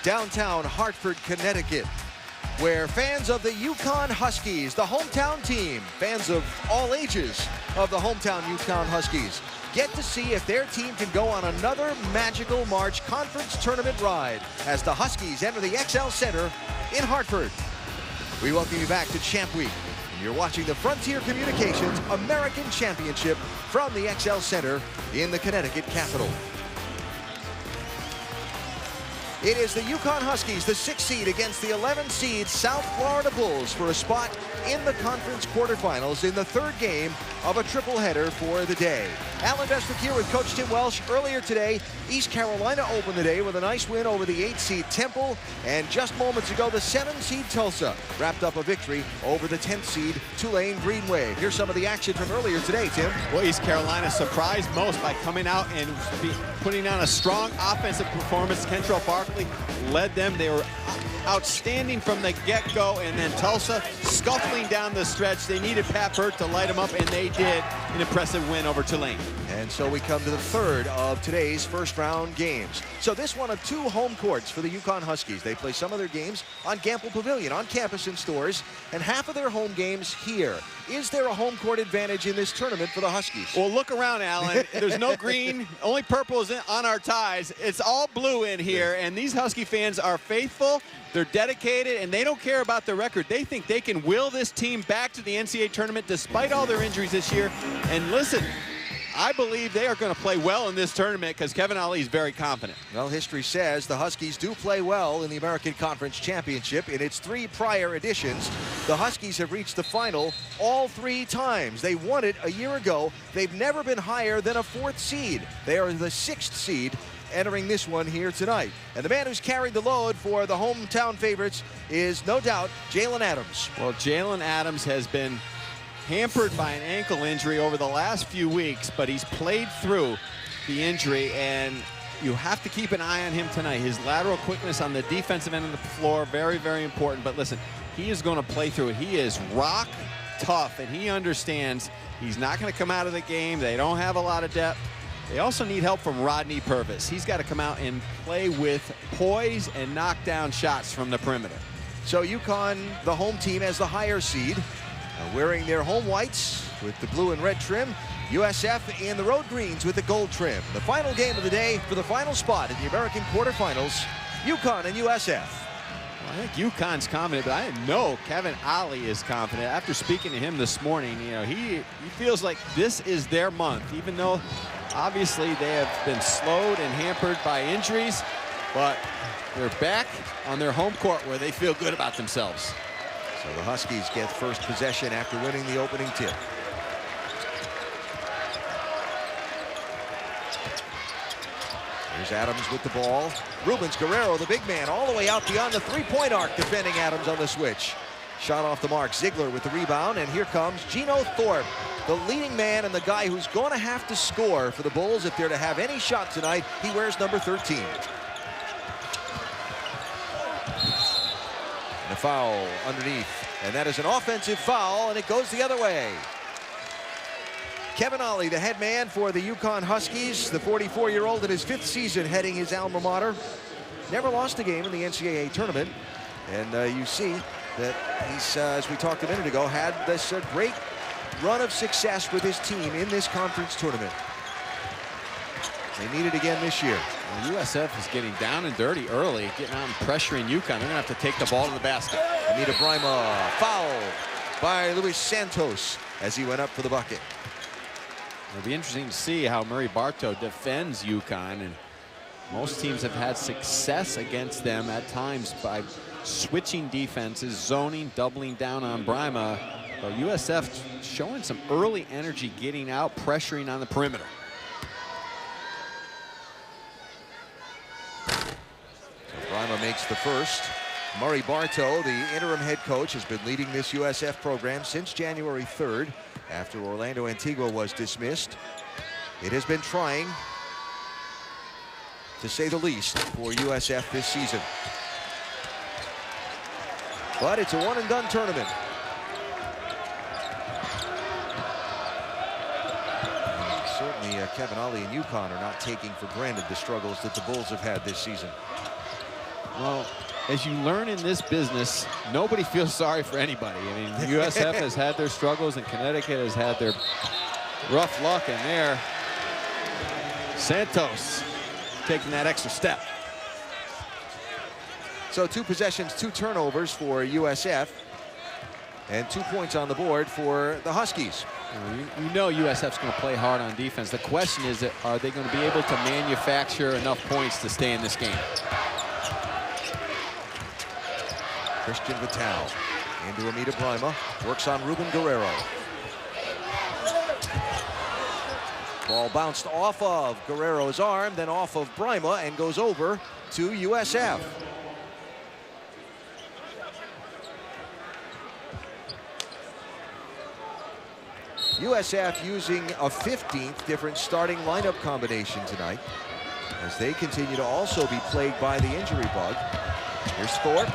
downtown Hartford, Connecticut, where fans of the UConn Huskies, the hometown team, fans of all ages of the hometown UConn Huskies, get to see if their team can go on another magical March Conference Tournament ride as the Huskies enter the XL Center in Hartford. We welcome you back to Champ Week. And you're watching the Frontier Communications American Championship from the XL Center in the Connecticut capital. It is the UConn Huskies, the 6th seed, against the 11th seed South Florida Bulls for a spot in the conference quarterfinals in the 3rd game of a triple header for the day. Alan Bestwick here with Coach Tim Welsh. Earlier today, East Carolina opened the day with a nice win over the 8th seed Temple, and just moments ago, the 7th seed Tulsa wrapped up a victory over the 10th seed Tulane Green Wave. Here's some of the action from earlier today, Tim. Well, East Carolina surprised most by coming out and putting on a strong offensive performance. Kentrell Barkley led them. They were outstanding from the get-go, and then Tulsa scuffling down the stretch. They needed Pat Burt to light them up, and they did. An impressive win over Tulane. And so we come to the 3rd of today's first-round games. So this one of 2 home courts for the UConn Huskies. They play some of their games on Gamble Pavilion, on campus in stores, and half of their home games here. Is there a home court advantage in this tournament for the Huskies? Well, look around, Alan. There's no green. Only purple is on our ties. It's all blue in here, and these Husky fans are faithful. They're dedicated, and they don't care about the record. They think they can will this team back to the NCAA tournament despite all their injuries this year. And listen, I believe they are going to play well in this tournament because Kevin Ali is very confident. Well, history says the Huskies do play well in the American Conference Championship. In its 3 prior editions, the Huskies have reached the final all 3 times. They won it a year ago. They've never been higher than a 4th seed. They are the 6th seed entering this one here tonight. And the man who's carried the load for the hometown favorites is no doubt Jalen Adams. Well, Jalen Adams has been hampered by an ankle injury over the last few weeks, but he's played through the injury, and you have to keep an eye on him tonight. His lateral quickness on the defensive end of the floor, very, very important. But listen, he is going to play through it. He is rock tough, and he understands he's not going to come out of the game. They don't have a lot of depth. They also need help from Rodney Purvis. He's got to come out and play with poise and knock down shots from the perimeter. So UConn, the home team, as the higher seed, wearing their home whites with the blue and red trim. USF in the road greens with the gold trim. The final game of the day for the final spot in the American quarterfinals, UConn and USF. Well, I think UConn's confident, but I know Kevin Ali is confident. After speaking to him this morning, you know, he feels like this is their month, even though obviously they have been slowed and hampered by injuries, but they're back on their home court where they feel good about themselves. So the Huskies get first possession after winning the opening tip. Here's Adams with the ball. Rubens Guerrero, the big man, all the way out beyond the 3-point arc, defending Adams on the switch. Shot off the mark. Ziegler with the rebound, and here comes Gino Thorpe, the leading man and the guy who's going to have to score for the Bulls if they're to have any shot tonight. He wears number 13. And a foul underneath, and that is an offensive foul, and it goes the other way. Kevin Ali, the head man for the UConn Huskies, the 44-year-old in his 5th season heading his alma mater. Never lost a game in the NCAA tournament, and you see that he's, as we talked a minute ago, had this great run of success with his team in this conference tournament. They need it again this year. Well, USF is getting down and dirty early, getting out and pressuring UConn. They're going to have to take the ball to the basket. Anita Brima, foul by Luis Santos as he went up for the bucket. It'll be interesting to see how Murray Bartow defends UConn, and most teams have had success against them at times by switching defenses, zoning, doubling down on Brima. But USF showing some early energy, getting out, pressuring on the perimeter. Brima makes the first. Murray Bartow, the interim head coach, has been leading this USF program since January 3rd after Orlando Antigua was dismissed. It has been trying, to say the least, for USF this season. But it's a one-and-done tournament. And certainly Kevin Ali and UConn are not taking for granted the struggles that the Bulls have had this season. Well, as you learn in this business, nobody feels sorry for anybody. I mean, USF has had their struggles and Connecticut has had their rough luck, and there, Santos taking that extra step. So 2 possessions, 2 turnovers for USF, and 2 points on the board for the Huskies. You know USF's going to play hard on defense. The question is, are they going to be able to manufacture enough points to stay in this game? Christian Vital into Amita Brima, works on Ruben Guerrero. Ball bounced off of Guerrero's arm, then off of Brima, and goes over to USF. USF using a 15th different starting lineup combination tonight, as they continue to also be plagued by the injury bug. Here's Thorpe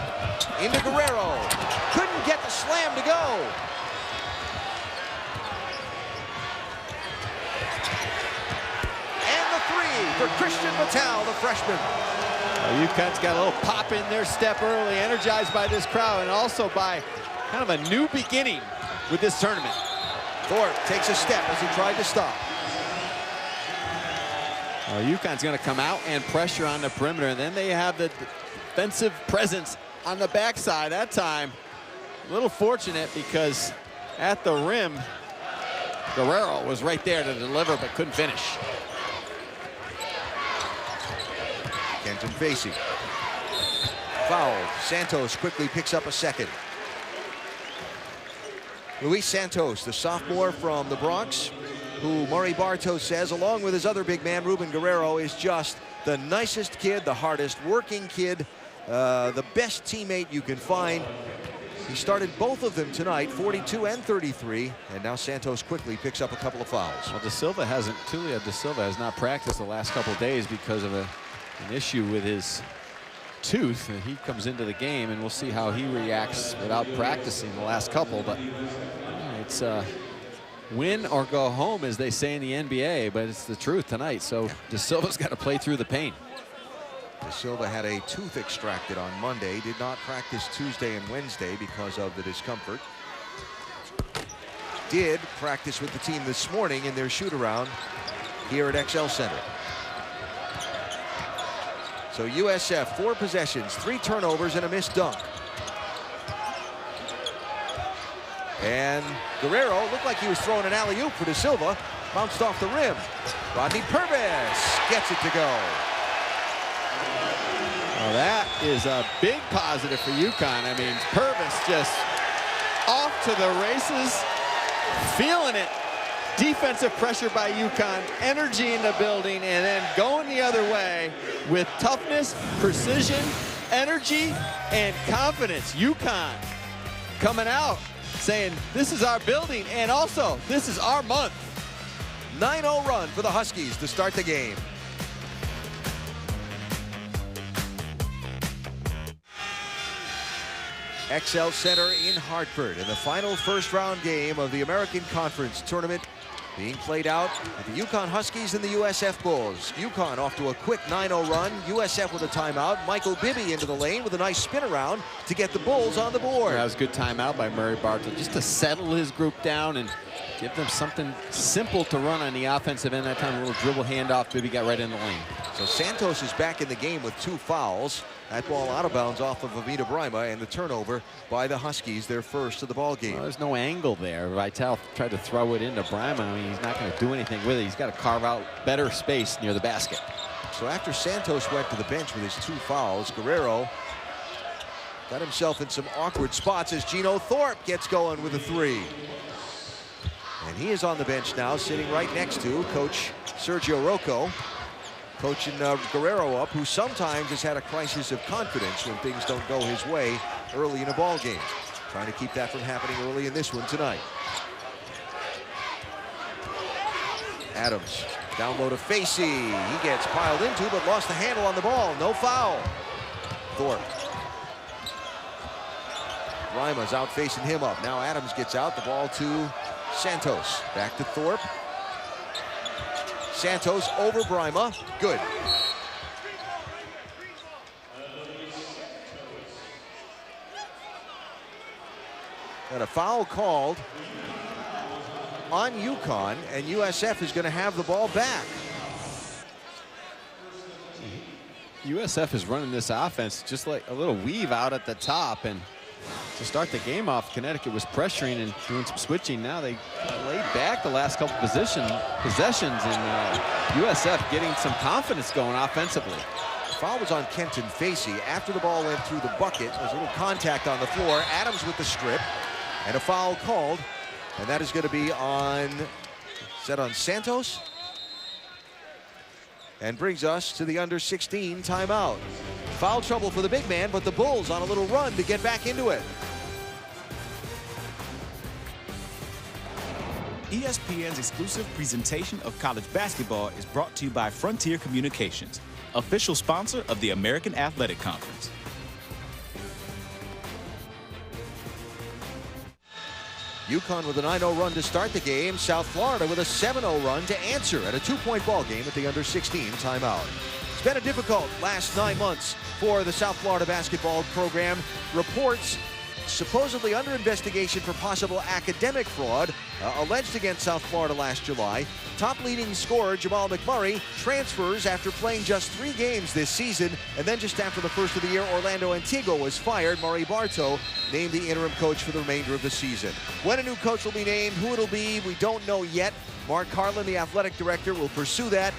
into Guerrero. Couldn't get the slam to go. And the 3 for Christian Vital, the freshman. UConn's got a little pop in their step early, energized by this crowd and also by kind of a new beginning with this tournament. Thorpe takes a step as he tried to stop. UConn's going to come out and pressure on the perimeter, and then they have the defensive presence on the backside. That time, a little fortunate because at the rim, Guerrero was right there to deliver but couldn't finish. Kenton facing. Fouled. Santos quickly picks up a second. Luis Santos, the sophomore from the Bronx, who Murray Bartos says, along with his other big man, Ruben Guerrero, is just the nicest kid, the hardest working kid, the best teammate you can find. He started both of them tonight, 42 and 33, and now Santos quickly picks up a couple of fouls. Well, Tulio De Silva has not practiced the last couple of days because of an issue with his tooth, and he comes into the game, and we'll see how he reacts without practicing the last couple. But it's win or go home, as they say in the NBA, but it's the truth tonight. So De Silva's got to play through the pain. De Silva had a tooth extracted on Monday, did not practice Tuesday and Wednesday because of the discomfort. Did practice with the team this morning in their shoot-around here at XL Center. So USF, 4 possessions, 3 turnovers, and a missed dunk. And Guerrero looked like he was throwing an alley-oop for De Silva. Bounced off the rim. Rodney Purvis gets it to go. Well, that is a big positive for UConn. I mean, Purvis just off to the races, feeling it. Defensive pressure by UConn, energy in the building, and then going the other way with toughness, precision, energy, and confidence. UConn coming out saying, this is our building, and also, this is our month. 9-0 run for the Huskies to start the game. XL Center in Hartford in the final first-round game of the American Conference Tournament being played out with the UConn Huskies and the USF Bulls. UConn off to a quick 9-0 run. USF with a timeout. Michael Bibby into the lane with a nice spin around to get the Bulls on the board. That was a good timeout by Murray Bartlett, just to settle his group down and give them something simple to run on the offensive end. That time, a little dribble handoff. Bibby got right in the lane. So Santos is back in the game with 2 fouls. That ball out of bounds off of Amita Brima, and the turnover by the Huskies, their first of the ball game. Well, there's no angle there. Vital tried to throw it into Brima. I mean, he's not going to do anything with it. He's got to carve out better space near the basket. So after Santos went to the bench with his 2 fouls, Guerrero got himself in some awkward spots as Gino Thorpe gets going with a 3. And he is on the bench now, sitting right next to Coach Sergio Rocco, coaching Guerrero up, who sometimes has had a crisis of confidence when things don't go his way early in a ball game. Trying to keep that from happening early in this one tonight. Adams, down low to Facey. He gets piled into, but lost the handle on the ball. No foul. Thorpe. Rima's out facing him up. Now Adams gets out. The ball to Santos. Back to Thorpe. Santos over Brima. Good. And a foul called on UConn, and USF is going to have the ball back. USF is running this offense just like a little weave out at the top, and to start the game off, Connecticut was pressuring and doing some switching. Now they laid back the last couple possessions, and USF getting some confidence going offensively. Foul was on Kenton Facey after the ball went through the bucket. There's a little contact on the floor. Adams with the strip, and a foul called, and that is going to be on, is that on Santos? And brings us to the under-16 timeout. Foul trouble for the big man, but the Bulls on a little run to get back into it. ESPN's exclusive presentation of college basketball is brought to you by Frontier Communications, official sponsor of the American Athletic Conference. UConn with a 9-0 run to start the game. South Florida with a 7-0 run to answer at a 2-point ball game at the under-16 timeout. It's been a difficult last 9 months for the South Florida basketball program. Reports supposedly under investigation for possible academic fraud alleged against South Florida last July. Top leading scorer Jamal McMurray transfers after playing just 3 games this season, and then just after the first of the year, Orlando Antigua was fired. Murray Bartow named the interim coach for the remainder of the season. When a new coach will be named, who it'll be, we don't know yet. Mark Carlin, the athletic director, will pursue that.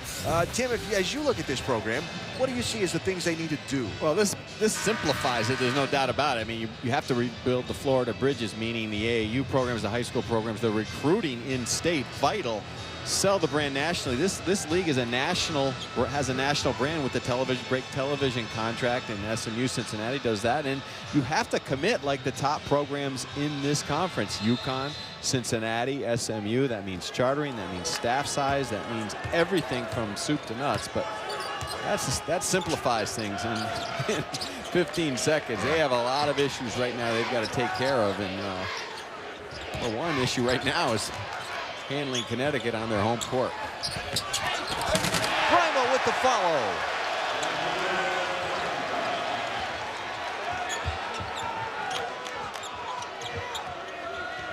Tim, as you look at this program, what do you see as the things they need to do? Well, this simplifies it. There's no doubt about it. I mean, you have to rebuild the Florida bridges, meaning the AAU programs, the high school programs, the recruiting in-state, vital. Sell the brand nationally. This league is has a national brand with the television contract, and SMU Cincinnati does that. And you have to commit like the top programs in this conference: UConn, Cincinnati, SMU. That means chartering. That means staff size. That means everything from soup to nuts. But that simplifies things in 15 seconds. They have a lot of issues right now they've got to take care of, and well, one issue right now is handling Connecticut on their home court. Brimo with the follow.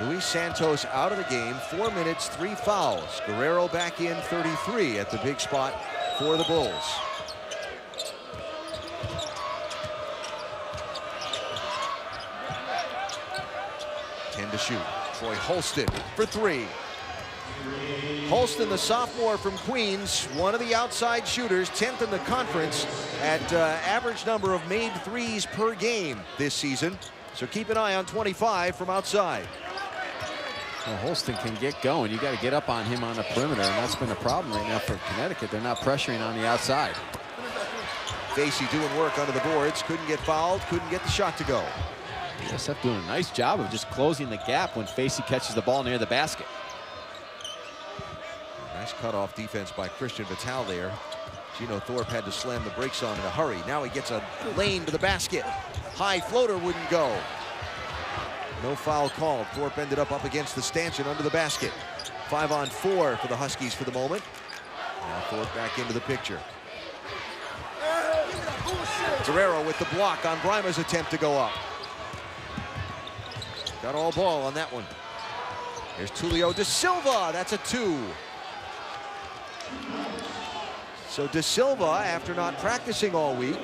Luis Santos out of the game, 4 minutes, 3 fouls. Guerrero back in, 33 at the big spot for the Bulls. To shoot. Troy Holston for 3. Holston, the sophomore from Queens, one of the outside shooters, 10th in the conference at average number of made threes per game this season. So keep an eye on 25 from outside. Well, Holston can get going. You got to get up on him on the perimeter, and that's been a problem right now for Connecticut. They're not pressuring on the outside. Facey doing work under the boards, couldn't get fouled, couldn't get the shot to go. USF doing a nice job of just closing the gap when Facey catches the ball near the basket. Nice cutoff defense by Christian Vital there. Gino Thorpe had to slam the brakes on in a hurry. Now he gets a lane to the basket. High floater wouldn't go. No foul called. Thorpe ended up against the stanchion under the basket. 5-on-4 for the Huskies for the moment. Now Thorpe back into the picture. Guerrero with the block on Brima's attempt to go up. Got all ball on that one. Here's Tulio De Silva. That's a 2. So De Silva, after not practicing all week,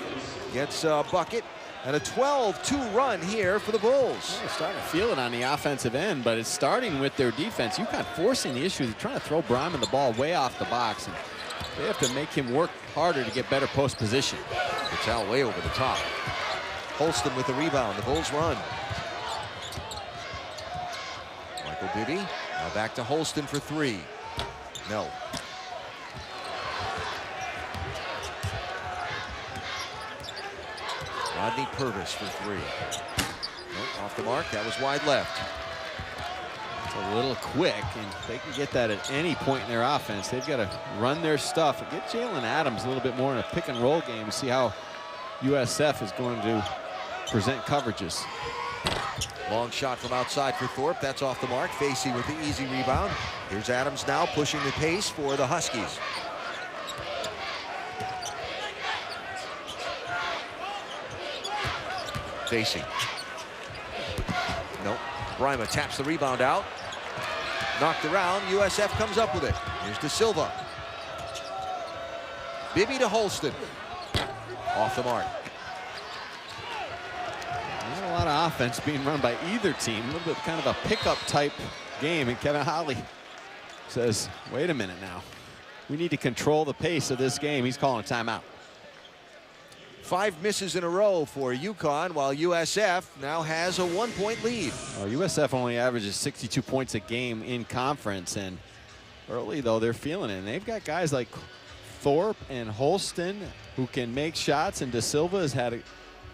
gets a bucket and a 12-2 run here for the Bulls. They're starting to feel it on the offensive end, but it's starting with their defense. UConn forcing the issue. They're trying to throw Brahman the ball way off the box, and they have to make him work harder to get better post position. Vital way over the top. Holston with the rebound. The Bulls run. Michael Bibby now back to Holston for 3. No. Rodney Purvis for 3. Nope, off the mark. That was wide left. It's a little quick, and they can get that at any point in their offense. They've got to run their stuff and get Jalen Adams a little bit more in a pick and roll game to see how USF is going to present coverages. Long shot from outside for Thorpe. That's off the mark. Facey with the easy rebound. Here's Adams now pushing the pace for the Huskies. Facey. Nope. Brima taps the rebound out. Knocked around. USF comes up with it. Here's De Silva. Bibby to Holston. Off the mark. Not a lot of offense being run by either team. A little bit kind of a pickup type game. And Kevin Holly says, wait a minute now. We need to control the pace of this game. He's calling a timeout. 5 misses in a row for UConn, while USF now has a 1-point lead. Well, USF only averages 62 points a game in conference, and early though they're feeling it. And they've got guys like Thorpe and Holston who can make shots, and De Silva has had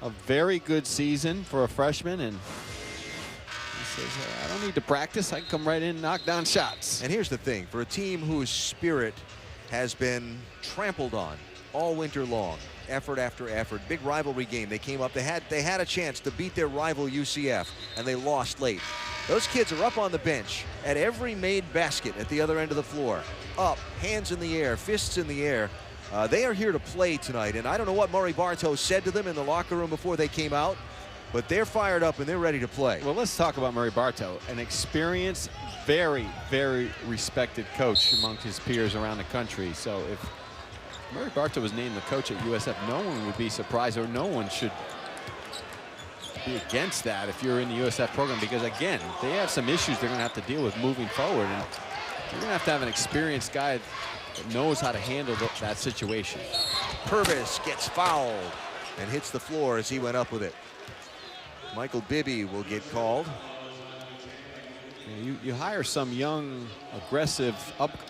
a very good season for a freshman, and he says, I don't need to practice. I can come right in and knock down shots. And here's the thing, for a team whose spirit has been trampled on all winter long, effort after effort, big rivalry game. They came up, they had a chance to beat their rival UCF, and they lost late. Those kids are up on the bench at every made basket at the other end of the floor. Up, hands in the air, fists in the air. They are here to play tonight, and I don't know what Murray Bartow said to them in the locker room before they came out, but they're fired up and they're ready to play. Well, let's talk about Murray Bartow, an experienced, very, very respected coach amongst his peers around the country. So if Murray Bartow was named the coach at USF, no one would be surprised, or no one should be against that if you're in the USF program, because again, they have some issues they're going to have to deal with moving forward, and you're going to have an experienced guy that knows how to handle that situation. Purvis gets fouled and hits the floor as he went up with it. Michael Bibby will get called. You hire some young, aggressive,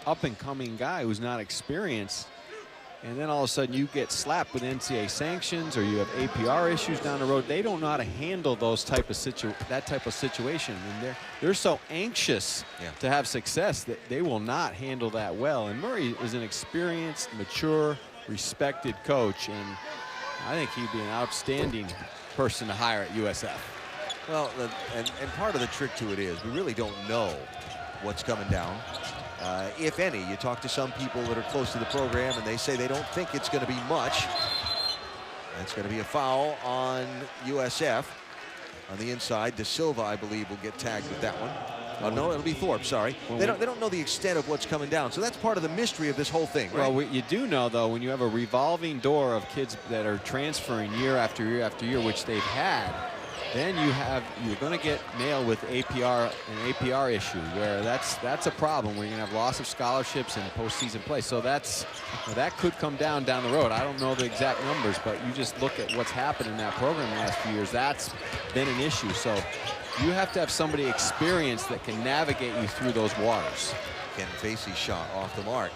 up-and-coming guy who's not experienced, and then all of a sudden you get slapped with NCAA sanctions, or you have APR issues down the road. They don't know how to handle that type of situation, and they're so anxious to have success that they will not handle that well. And Murray is an experienced, mature, respected coach, and I think he'd be an outstanding person to hire at USF. Well, and part of the trick to it is we really don't know what's coming down. If any. You talk to some people that are close to the program, and they say they don't think it's going to be much. That's going to be a foul on USF on the inside. De Silva, I believe, will get tagged with that one. Oh, no, it'll be Thorpe, sorry. They don't know the extent of what's coming down, so that's part of the mystery of this whole thing, right? Well, you do know, though, when you have a revolving door of kids that are transferring year after year after year, which they've had, then you're going to get nailed with an APR issue, where that's a problem, where you're going to have loss of scholarships and postseason play. So that could come down the road. I don't know the exact numbers, but you just look at what's happened in that program the last few years. That's been an issue. So you have to have somebody experienced that can navigate you through those waters. Ken Facey's shot off the mark.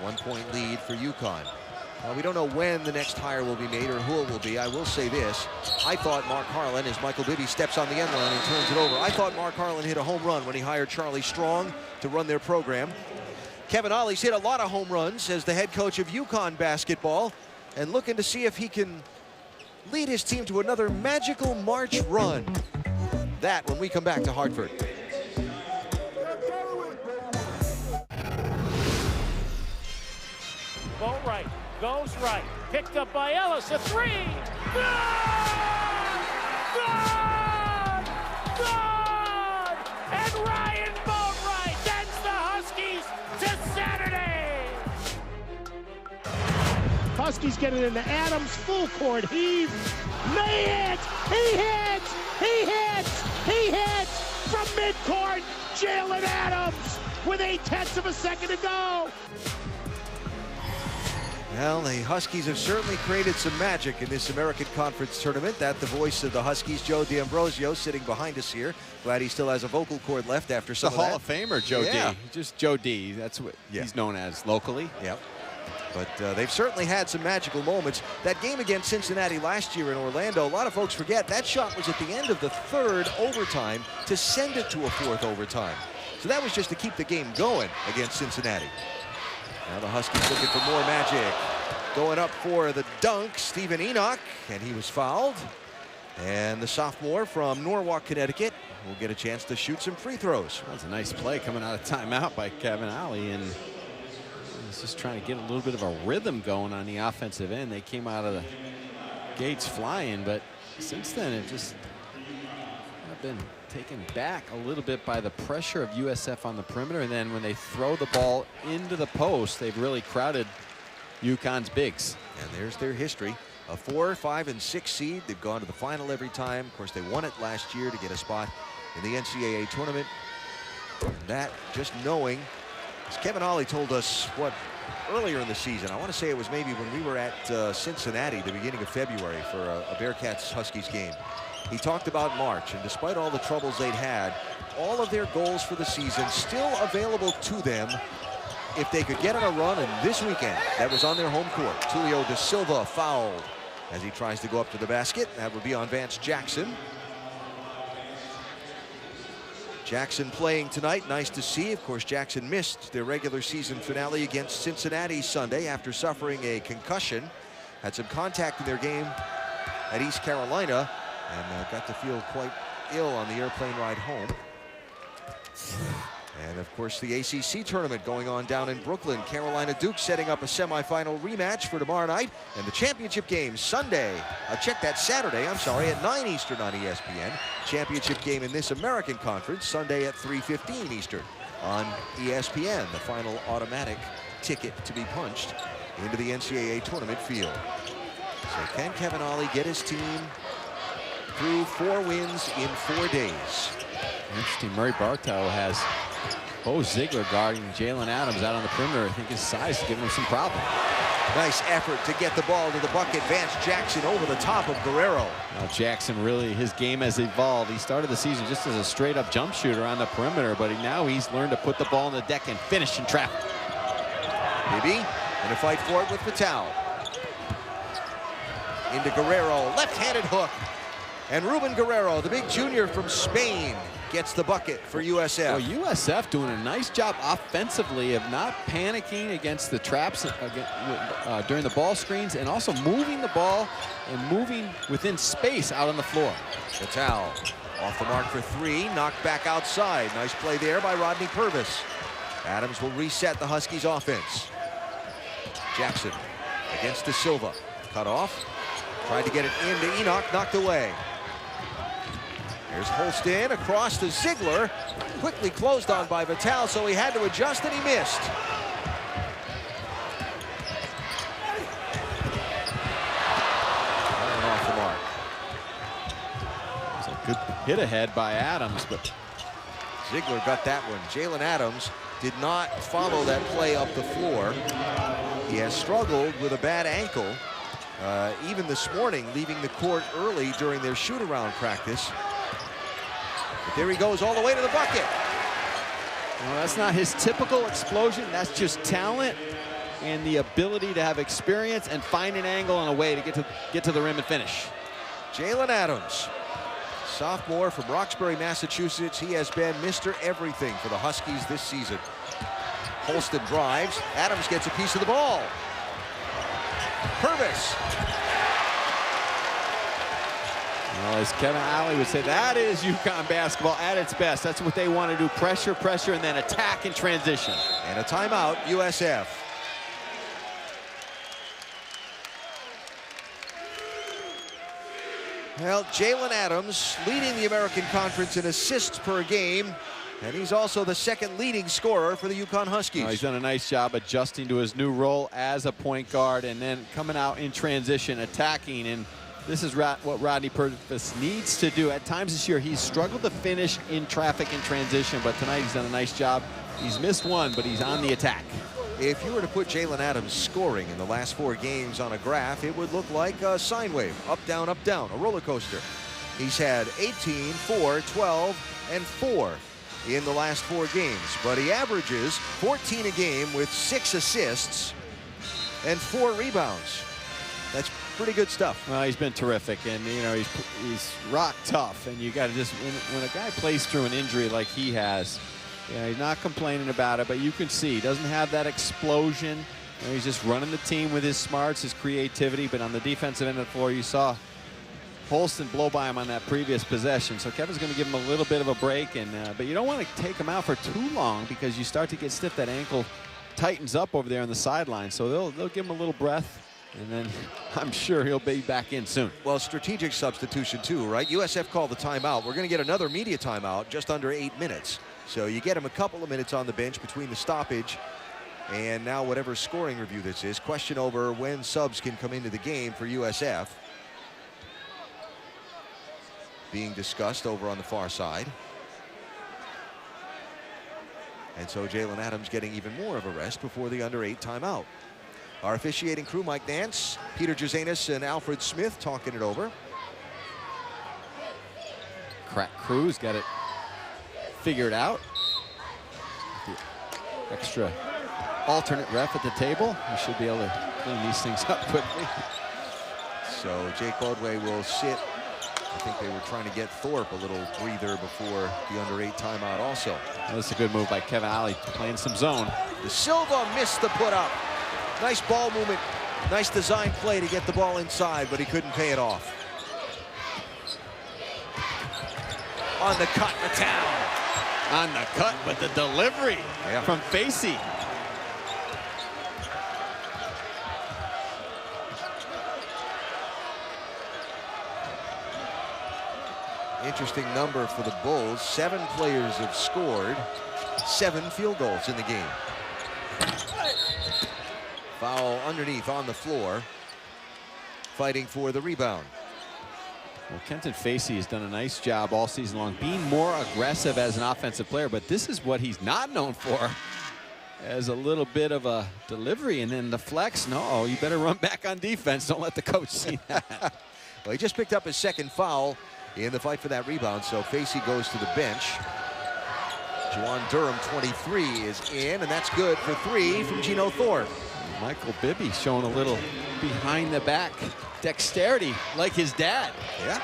1-point lead for UConn. We don't know when the next hire will be made or who it will be. I will say this. I thought Mark Harlan, as Michael Bibby steps on the end line and turns it over, I thought Mark Harlan hit a home run when he hired Charlie Strong to run their program. Kevin Ollie's hit a lot of home runs as the head coach of UConn basketball, and looking to see if he can lead his team to another magical March run. That when we come back to Hartford. Ball right, goes right, picked up by Ellis, a three! Good! Good! Good! And Ryan Boatwright sends the Huskies to Saturday! Huskies get it into Adams, full court heave, may hit, he hits, he hits, he hits from midcourt, Jalen Adams with 0.8 of a second to go. Well, the Huskies have certainly created some magic in this American Conference tournament. That the voice of the Huskies, Joe D'Ambrosio, sitting behind us here. Glad he still has a vocal cord left after some of that. The Hall of Famer, Joe D. Just Joe D. That's what he's known as locally. Yep. But they've certainly had some magical moments. That game against Cincinnati last year in Orlando, a lot of folks forget that shot was at the end of the third overtime to send it to a fourth overtime. So that was just to keep the game going against Cincinnati. Now the Huskies looking for more magic. Going up for the dunk, Stephen Enoch, and he was fouled. And the sophomore from Norwalk, Connecticut, will get a chance to shoot some free throws. That's a nice play coming out of timeout by Kevin Ollie, and he's just trying to get a little bit of a rhythm going on the offensive end. They came out of the gates flying, but since then it just not been taken back a little bit by the pressure of USF on the perimeter, and then when they throw the ball into the post, they've really crowded UConn's bigs. And there's their history. A 4, 5, and 6 seed. They've gone to the final every time. Of course, they won it last year to get a spot in the NCAA tournament. And that, just knowing, as Kevin Ollie told us earlier in the season, I want to say it was maybe when we were at Cincinnati, the beginning of February, for a Bearcats-Huskies game. He talked about March, and despite all the troubles they'd had, all of their goals for the season still available to them if they could get on a run. And this weekend, that was on their home court. Tulio da Silva fouled as he tries to go up to the basket. That would be on Vance Jackson. Jackson playing tonight. Nice to see. Of course, Jackson missed their regular season finale against Cincinnati Sunday after suffering a concussion. Had some contact in their game at East Carolina and got to feel quite ill on the airplane ride home. And of course, the ACC tournament going on down in Brooklyn. Carolina Duke setting up a semifinal rematch for tomorrow night. And the championship game Sunday, check that, Saturday, I'm sorry, at 9 Eastern on ESPN. Championship game in this American Conference Sunday at 3:15 Eastern on ESPN. The final automatic ticket to be punched into the NCAA tournament field. So can Kevin Ollie get his team through 4 wins in 4 days? Interesting. Murray Bartow has Bo Ziegler guarding Jalen Adams out on the perimeter. I think his size is giving him some problem. Nice effort to get the ball to the bucket. Vance Jackson over the top of Guerrero. Now Jackson, really, his game has evolved. He started the season just as a straight-up jump shooter on the perimeter, but now he's learned to put the ball on the deck and finish in traffic. Maybe in a fight for it with Patel. Into Guerrero, left-handed hook. And Ruben Guerrero, the big junior from Spain, gets the bucket for USF. Well, USF doing a nice job offensively of not panicking against the traps during the ball screens, and also moving the ball and moving within space out on the floor. Patel off the mark for 3, knocked back outside. Nice play there by Rodney Purvis. Adams will reset the Huskies offense. Jackson against Da Silva. Cut off. Tried to get it into Enoch, knocked away. Here's Holston across to Ziegler. Quickly closed on by Vital, so he had to adjust and he missed. And off the mark. It's a good hit ahead by Adams, but Ziegler got that one. Jalen Adams did not follow that play up the floor. He has struggled with a bad ankle. Even this morning, leaving the court early during their shoot-around practice. But there he goes all the way to the bucket. well, that's not his typical explosion. That's just talent and the ability to have experience and find an angle and a way to get to the rim and finish. Jalen Adams, sophomore from Roxbury, Massachusetts. He has been Mr. Everything for the Huskies this season. Holston drives. Adams gets a piece of the ball. Purvis. Well, as Kevin Ollie would say, that is UConn basketball at its best. That's what they want to do. Pressure, pressure, and then attack in transition. And a timeout, USF. Well, Jalen Adams leading the American Conference in assists per game. And he's also the second leading scorer for the UConn Huskies. He's done a nice job adjusting to his new role as a point guard and then coming out in transition, attacking. And this is what Rodney Purvis needs to do. At times this year, he's struggled to finish in traffic and transition, but tonight he's done a nice job. He's missed one, but he's on the attack. If you were to put Jalen Adams' scoring in the last 4 games on a graph, it would look like a sine wave. Up, down, a roller coaster. He's had 18, 4, 12, and 4 in the last 4 games, but he averages 14 a game with 6 assists and 4 rebounds. That's pretty good stuff. Well, he's been terrific, and you know he's rock tough, and you got to just when a guy plays through an injury like he has, you know, he's not complaining about it, but you can see he doesn't have that explosion. You know, he's just running the team with his smarts, his creativity, but on the defensive end of the floor, you saw Holston blow by him on that previous possession. So Kevin's going to give him a little bit of a break, and but you don't want to take him out for too long because you start to get stiff. That ankle tightens up over there on the sideline. So they'll give him a little breath And then I'm sure he'll be back in soon. Well, strategic substitution too, right? USF called the timeout. We're going to get another media timeout, just under 8 minutes. So you get him a couple of minutes on the bench between the stoppage and now whatever scoring review this is. Question over when subs can come into the game for USF. Being discussed over on the far side. And so Jalen Adams getting even more of a rest before the under 8 timeout. Our officiating crew, Mike Nance, Peter Jazanis, and Alfred Smith talking it over. Crack Cruz got it figured out. The extra alternate ref at the table. We should be able to clean these things up quickly. So Jake Ordway will sit. I think they were trying to get Thorpe a little breather before the under 8 timeout also. Well, that's a good move by Kevin Alley, playing some zone. De Silva missed the put up. Nice ball movement, nice design play to get the ball inside, but he couldn't pay it off. On the cut, Mattel. On the cut, but the delivery from Facey. Interesting number for the Bulls. 7 players have scored 7 field goals in the game. Foul underneath on the floor. Fighting for the rebound. Well, Kenton Facey has done a nice job all season long being more aggressive as an offensive player, but this is what he's not known for, as a little bit of a delivery and then the flex. No, you better run back on defense. Don't let the coach see that. Well, he just picked up his 2nd foul in the fight for that rebound, so Facey goes to the bench. Juwan Durham, 23, is in, and that's good for 3 from Gino Thorpe. Michael Bibby showing a little behind the back dexterity like his dad. Yeah.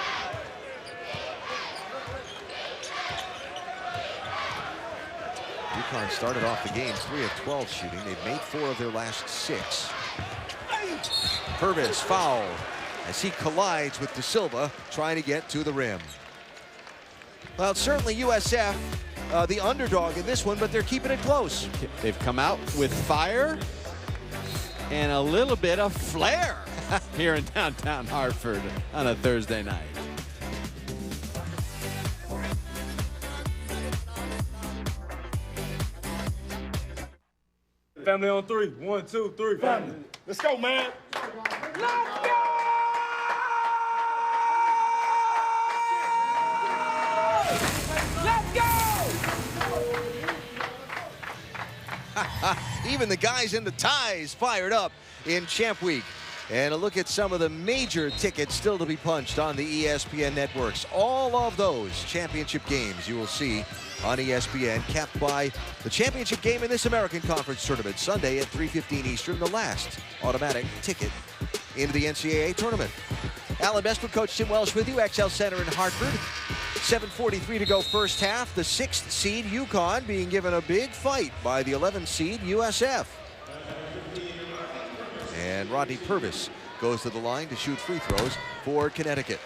UConn started off the game 3 of 12 shooting. They've made 4 of their last 6. Purvis foul as he collides with De Silva, trying to get to the rim. Well, certainly USF, the underdog in this one, but they're keeping it close. They've come out with fire and a little bit of flair here in downtown Hartford on a Thursday night. Family on 3. 1, 2, 3. Family. Let's go, man. Let's go! Let's go! Even the guys in the ties fired up in Champ Week. And a look at some of the major tickets still to be punched on the ESPN networks. All of those championship games you will see on ESPN, capped by the championship game in this American Conference tournament, Sunday at 3:15 Eastern, the last automatic ticket into the NCAA tournament. Alan Bestwood, Coach Tim Welsh with you, XL Center in Hartford. 7:43 to go first half. The 6th seed UConn being given a big fight by the 11th seed USF. And Rodney Purvis goes to the line to shoot free throws for Connecticut.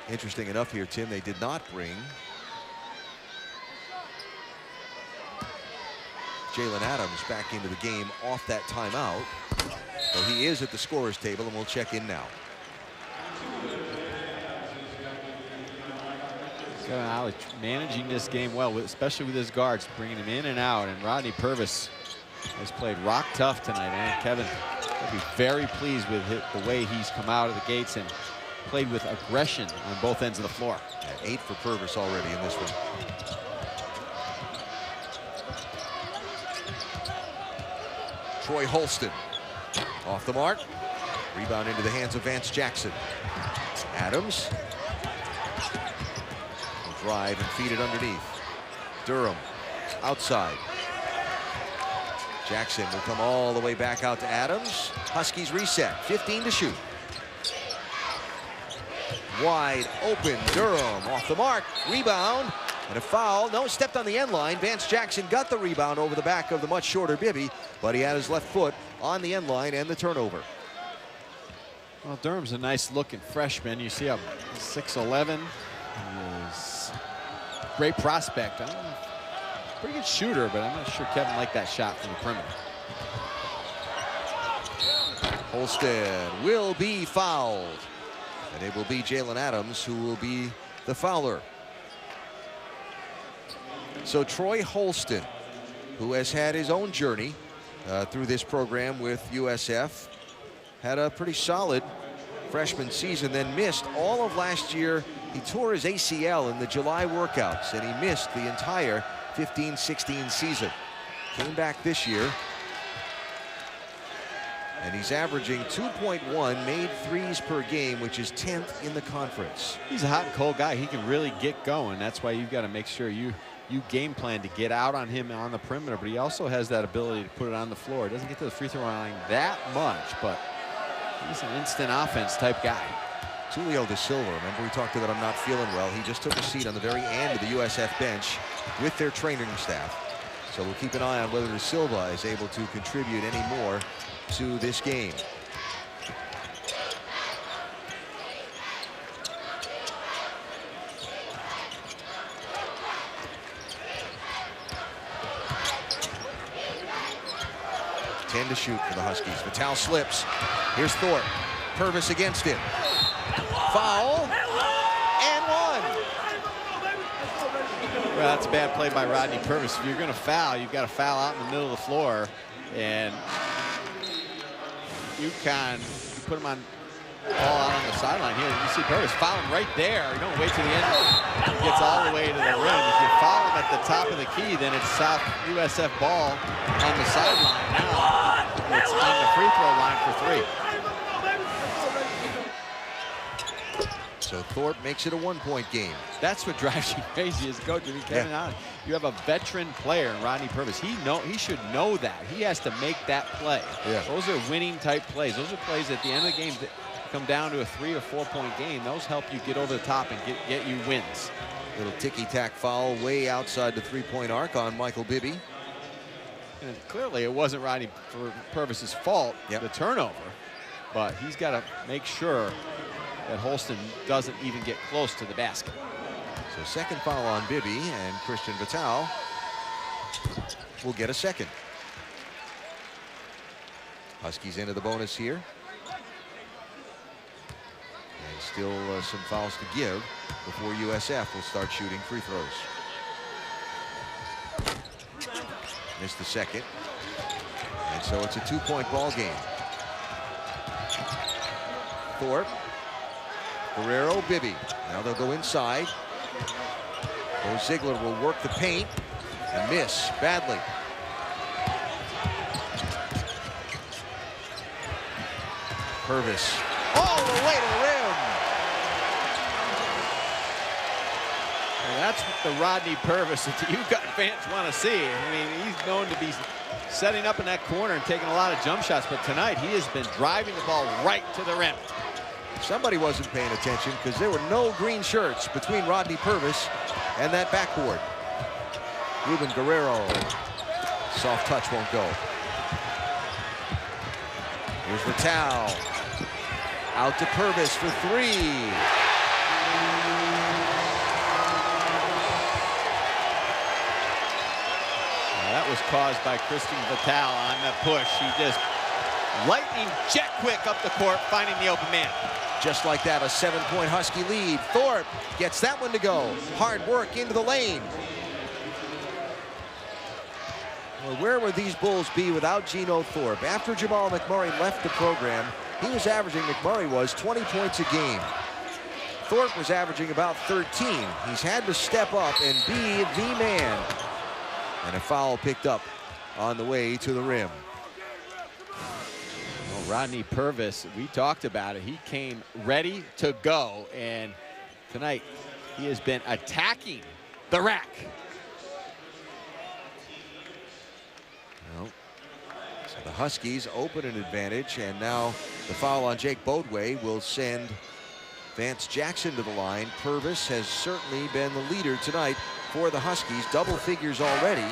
Interesting enough here, Tim, they did not bring Jalen Adams back into the game off that timeout. So he is at the scorer's table, and we'll check in now. Kevin Alley managing this game well, especially with his guards, bringing him in and out. And Rodney Purvis has played rock tough tonight, and Kevin will be very pleased with the way he's come out of the gates and played with aggression on both ends of the floor. 8 for Purvis already in this one. Troy Holston off the mark. Rebound into the hands of Vance Jackson. Adams will drive and feed it underneath. Durham outside. Jackson will come all the way back out to Adams. Huskies reset, 15 to shoot. Wide open, Durham off the mark, rebound, and a foul. No, stepped on the end line. Vance Jackson got the rebound over the back of the much shorter Bibby, but he had his left foot on the end line and the turnover. Well, Durham's a nice looking freshman. You see, a 6'11". He's a great prospect. Pretty good shooter, but I'm not sure Kevin liked that shot from the perimeter. Holston will be fouled. And it will be Jalen Adams who will be the fouler. So Troy Holston, who has had his own journey through this program with USF, had a pretty solid freshman season, then missed all of last year. He tore his ACL in the July workouts, and he missed the entire 15-16 season. Came back this year, and he's averaging 2.1 made threes per game, which is 10th in the conference. He's a hot and cold guy. He can really get going. That's why you've got to make sure you game plan to get out on him on the perimeter, but he also has that ability to put it on the floor. He doesn't get to the free throw line that much, but he's an instant offense type guy. Julio De Silva, remember we talked about him not feeling well. He just took a seat on the very end of the USF bench with their training staff. So we'll keep an eye on whether De Silva is able to contribute any more to this game. Ten to shoot for the Huskies. Vital slips. Here's Thorpe. Purvis against him. Foul. And one. Well, that's a bad play by Rodney Purvis. If you're going to foul, you've got to foul out in the middle of the floor. And UConn put him on all out on the sideline here. You see Purvis foul him right there. You don't wait till the end. He gets all the way to the rim. If you foul him at the top of the key, then it's South USF ball on the sideline. Now it's on the free throw line for three. So Thorpe makes it a one-point game. That's what drives you crazy as a coach. You have a veteran player in Rodney Purvis. He should know that. He has to make that play. Yeah. Those are winning type plays. Those are plays at the end of the game that come down to a 3 or 4 point game. Those help you get over the top and get you wins. Little ticky-tack foul way outside the three-point arc on Michael Bibby. And clearly it wasn't Rodney Purvis's fault, the turnover, but he's got to make sure that Holston doesn't even get close to the basket. So second foul on Bibby, and Christian Vital will get a second. Huskies into the bonus here. And still some fouls to give before USF will start shooting free throws. Missed the second. And so it's a two-point ball game. Thorpe. Guerrero, Bibby. Now they'll go inside. Bo Ziegler will work the paint and miss badly. Purvis all the way to the rim. And that's what the Rodney Purvis that the UConn fans want to see. I mean, he's known to be setting up in that corner and taking a lot of jump shots, but tonight he has been driving the ball right to the rim. Somebody wasn't paying attention because there were no green shirts between Rodney Purvis and that backboard. Ruben Guerrero. Soft touch won't go. Here's Vital. Out to Purvis for three. That was caused by Christian Vital on the push. He just lightning jet quick up the court, finding the open man. Just like that, a 7-point Husky lead. Thorpe gets that one to go. Hard work into the lane. Well, where would these Bulls be without Geno Thorpe? After Jamal McMurray left the program, he was averaging, McMurray was, 20 points a game. Thorpe was averaging about 13. He's had to step up and be the man. And a foul picked up on the way to the rim. Well, Rodney Purvis, we talked about it. He came ready to go, and tonight he has been attacking the rack. Well, so the Huskies open an advantage, and now the foul on Jake Bodway will send Vance Jackson to the line. Purvis has certainly been the leader tonight for the Huskies, double figures already.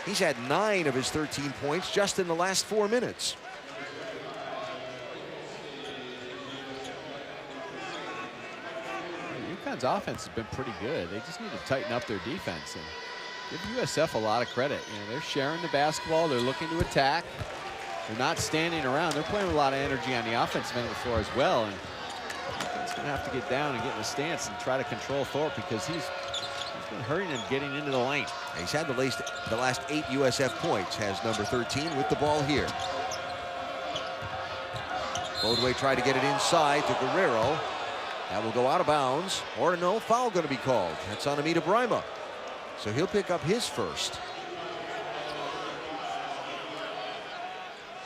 He's had 9 of his 13 points just in the last 4 minutes. UConn's offense has been pretty good. They just need to tighten up their defense and give USF a lot of credit. You know, they're sharing the basketball. They're looking to attack. They're not standing around. They're playing with a lot of energy on the offensive end of the floor as well. And he's going to have to get down and get in the stance and try to control Thorpe, because he's been hurting him getting into the lane. He's had the last 8 USF points, has number 13 with the ball here. Bodway tried to get it inside to Guerrero. That will go out of bounds, or no foul going to be called. That's on Amita Brima. So he'll pick up his first.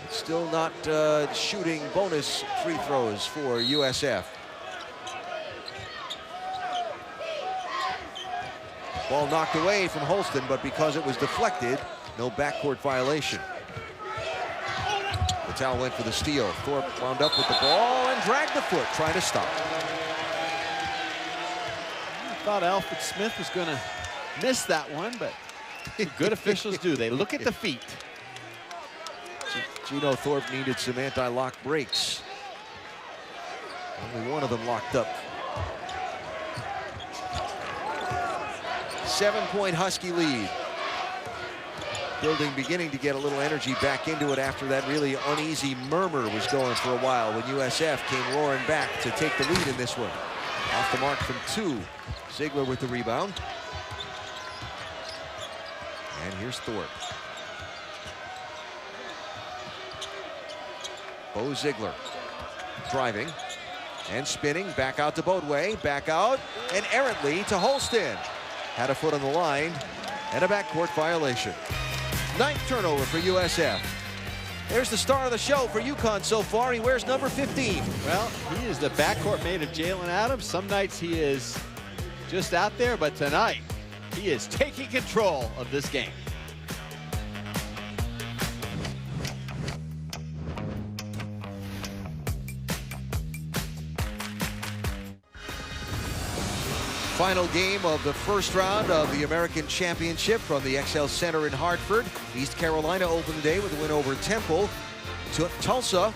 It's still not shooting bonus free throws for USF. Ball knocked away from Holston, but because it was deflected, no backcourt violation. Vitale went for the steal. Thorpe wound up with the ball and dragged the foot, trying to stop. I thought Alfred Smith was going to miss that one, but good officials do. They look at the feet. Gino Thorpe needed some anti-lock breaks. Only one of them locked up. 7-point Husky lead. Building beginning to get a little energy back into it after that really uneasy murmur was going for a while when USF came roaring back to take the lead in this one. Off the mark from 2. Ziegler with the rebound. And here's Thorpe. Bo Ziegler driving and spinning back out to Bodway, back out and errantly to Holston. Had a foot on the line and a backcourt violation. 9th turnover for USF. There's the star of the show for UConn so far. He wears number 15. Well, he is the backcourt mate of Jalen Adams. Some nights he is just out there, but tonight he is taking control of this game. Final game of the first round of the American Championship from the XL Center in Hartford. East Carolina opened the day with a win over Temple. Tulsa,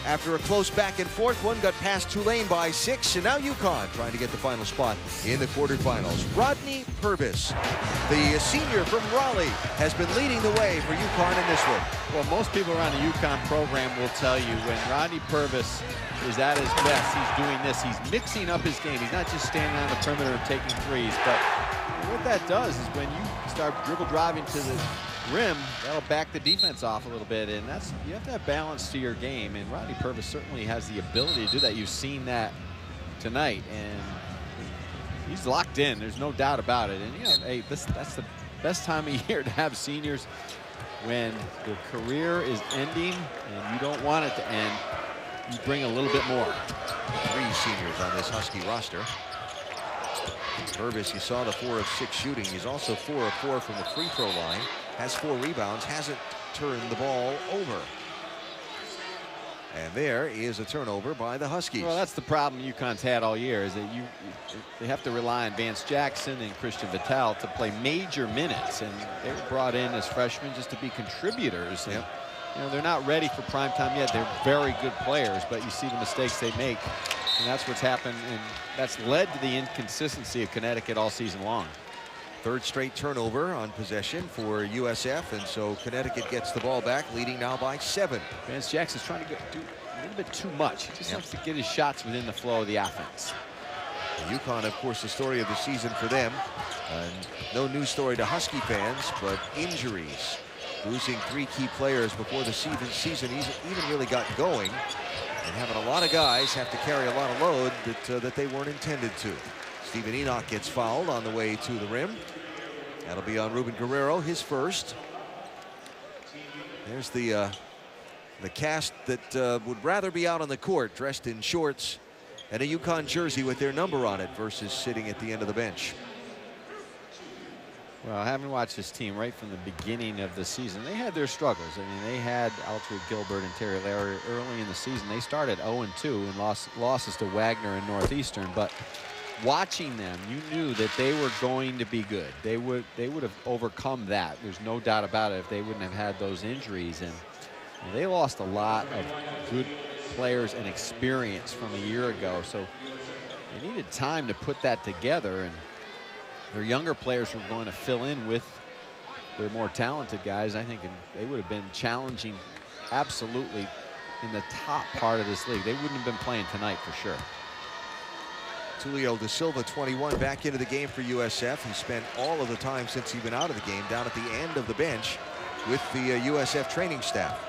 after a close back and forth one, got past Tulane by 6, and now UConn trying to get the final spot in the quarterfinals. Rodney Purvis, the senior from Raleigh, has been leading the way for UConn in this one. Well, most people around the UConn program will tell you when Rodney Purvis is at his best, he's doing this. He's mixing up his game. He's not just standing on the perimeter and taking threes, but what that does is when you start dribble driving to the rim, that'll back the defense off a little bit, and that's, you have to have balance to your game, and Rodney Purvis certainly has the ability to do that. You've seen that tonight, and he's locked in. There's no doubt about it. And you know, hey, that's the best time of year to have seniors, when their career is ending and you don't want it to end. You bring a little bit more. 3 seniors on this Husky roster. Purvis, you saw the 4 of 6 shooting. He's also 4 of 4 from the free throw line. Has 4 rebounds, hasn't turned the ball over. And there is a turnover by the Huskies. Well, that's the problem UConn's had all year, is that they have to rely on Vance Jackson and Christian Vitale to play major minutes, and they were brought in as freshmen just to be contributors. And, you know, they're not ready for prime time yet. They're very good players, but you see the mistakes they make, and that's what's happened, and that's led to the inconsistency of Connecticut all season long. 3rd straight turnover on possession for USF, and so Connecticut gets the ball back, leading now by 7. Vance Jackson's trying to do a little bit too much. He just wants to get his shots within the flow of the offense. UConn, of course, the story of the season for them. No new story to Husky fans, but injuries. Losing 3 key players before the season even really got going, and having a lot of guys have to carry a lot of load that they weren't intended to. Stephen Enoch gets fouled on the way to the rim. That'll be on Ruben Guerrero, his first. There's the cast that would rather be out on the court dressed in shorts and a UConn jersey with their number on it versus sitting at the end of the bench. Well, having watched this team right from the beginning of the season, they had their struggles. I mean, they had Alfred Gilbert and Terry Larry early in the season. They started 0-2 and losses to Wagner and Northeastern, but watching them, you knew that they were going to be good. They would have overcome that. There's no doubt about it if they wouldn't have had those injuries. And you know, they lost a lot of good players and experience from a year ago, so they needed time to put that together, and their younger players were going to fill in with their more talented guys, I think, and they would have been challenging absolutely in the top part of this league. They wouldn't have been playing tonight for sure. Tulio Da Silva, 21, back into the game for USF. He spent all of the time since he'd been out of the game down at the end of the bench with the USF training staff.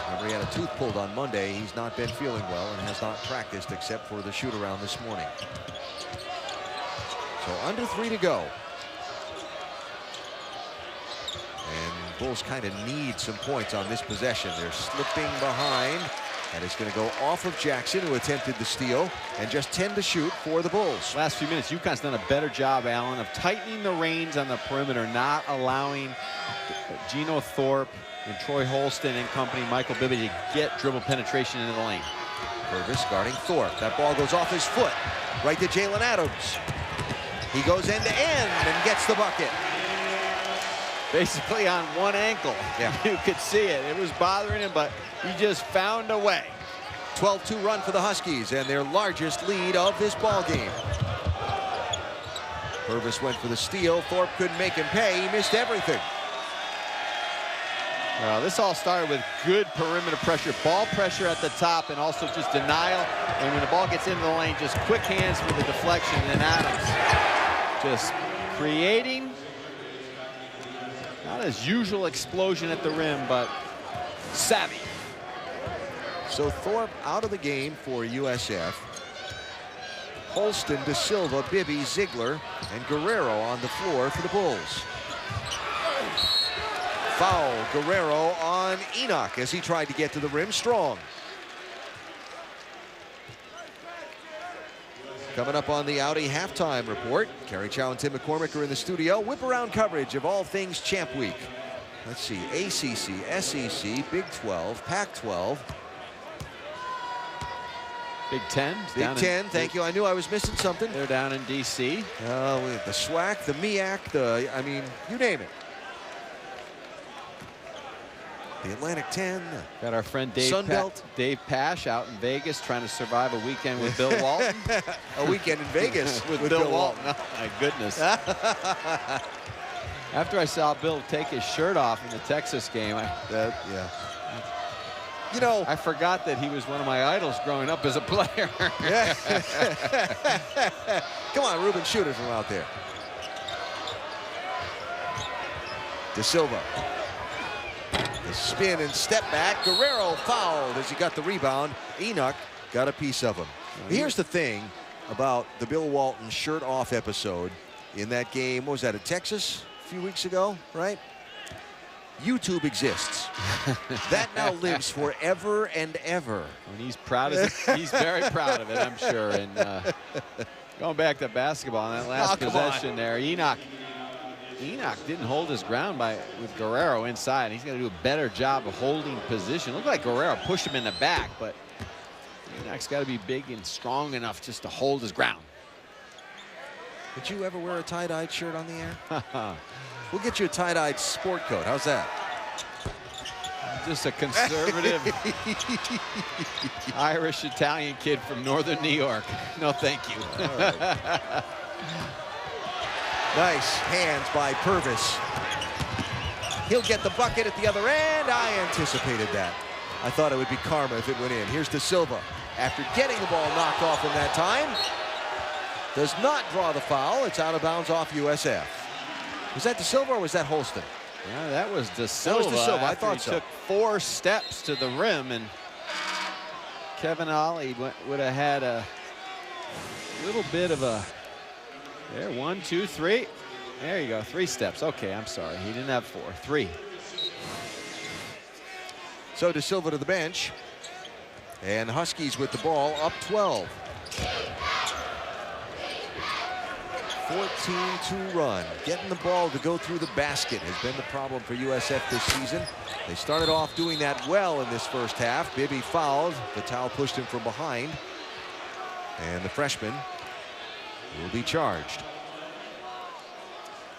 Remember, he had a tooth pulled on Monday. He's not been feeling well and has not practiced except for the shoot-around this morning. So under 3 to go. And Bulls kind of need some points on this possession. They're slipping behind. And it's going to go off of Jackson, who attempted the steal, and just 10 to shoot for the Bulls. Last few minutes, UConn's done a better job, Allen, of tightening the reins on the perimeter, not allowing Gino Thorpe and Troy Holston and company, Michael Bibby, to get dribble penetration into the lane. Purvis guarding Thorpe. That ball goes off his foot, right to Jalen Adams. He goes end to end and gets the bucket. Basically on one ankle. Yeah. You could see it. It was bothering him, but he just found a way. 12-2 run for the Huskies and their largest lead of this ball game. Purvis went for the steal. Thorpe couldn't make him pay. He missed everything. Well, this all started with good perimeter pressure, ball pressure at the top, and also just denial. And when the ball gets into the lane, just quick hands for the deflection. And Adams just creating not his usual explosion at the rim, but savvy. So Thorpe out of the game for USF. Holston, Da Silva, Bibby, Ziegler, and Guerrero on the floor for the Bulls. Foul, Guerrero on Enoch as he tried to get to the rim strong. Coming up on the Audi halftime report, Kerry Chow and Tim McCormick are in the studio. Whip around coverage of all things Champ Week. Let's see, ACC, SEC, Big 12, Pac-12. Big Ten. Big Ten, thank you. I knew I was missing something. They're down in D.C. The SWAC, the MEAC, I mean, you name it. The Atlantic 10. Got our friend Dave Pash out in Vegas trying to survive a weekend with Bill Walton. A weekend in Vegas with Bill Walton. Oh, my goodness. After I saw Bill take his shirt off in the Texas game, yeah. You know, I forgot that he was one of my idols growing up as a player. Yeah. Come on, Ruben, shoot it from out there. Da Silva. The spin and step back. Guerrero fouled as he got the rebound. Enoch got a piece of him. Here's the thing about the Bill Walton shirt off episode in that game. What was that, at Texas a few weeks ago, right? YouTube exists. That now lives forever and ever. And he's proud of it. He's very proud of it, I'm sure. And going back to basketball on that last possession there, Enoch didn't hold his ground with Guerrero inside. He's going to do a better job of holding position. Looked like Guerrero pushed him in the back, but Enoch's got to be big and strong enough just to hold his ground. Did you ever wear a tie-dyed shirt on the air? We'll get you a tie-dyed sport coat. How's that? Just a conservative Irish-Italian kid from northern New York. No, thank you. Right. Nice hands by Purvis. He'll get the bucket at the other end. I anticipated that. I thought it would be karma if it went in. Here's Da Silva. After getting the ball knocked off him that time, does not draw the foul. It's out of bounds off USF. Was that Da Silva or was that Holston? Yeah, that was Da Silva. That was Da Silva. I thought so. He took 4 steps to the rim, and Kevin Ollie would have had a little bit of a. There, 1, 2, 3. There you go, 3 steps. Okay, I'm sorry. He didn't have 4. 3. So Da Silva to the bench. And Huskies with the ball up 12. 14-2 run. Getting the ball to go through the basket has been the problem for USF this season. They started off doing that well in this first half. Bibby fouled. The towel pushed him from behind. And the freshman will be charged.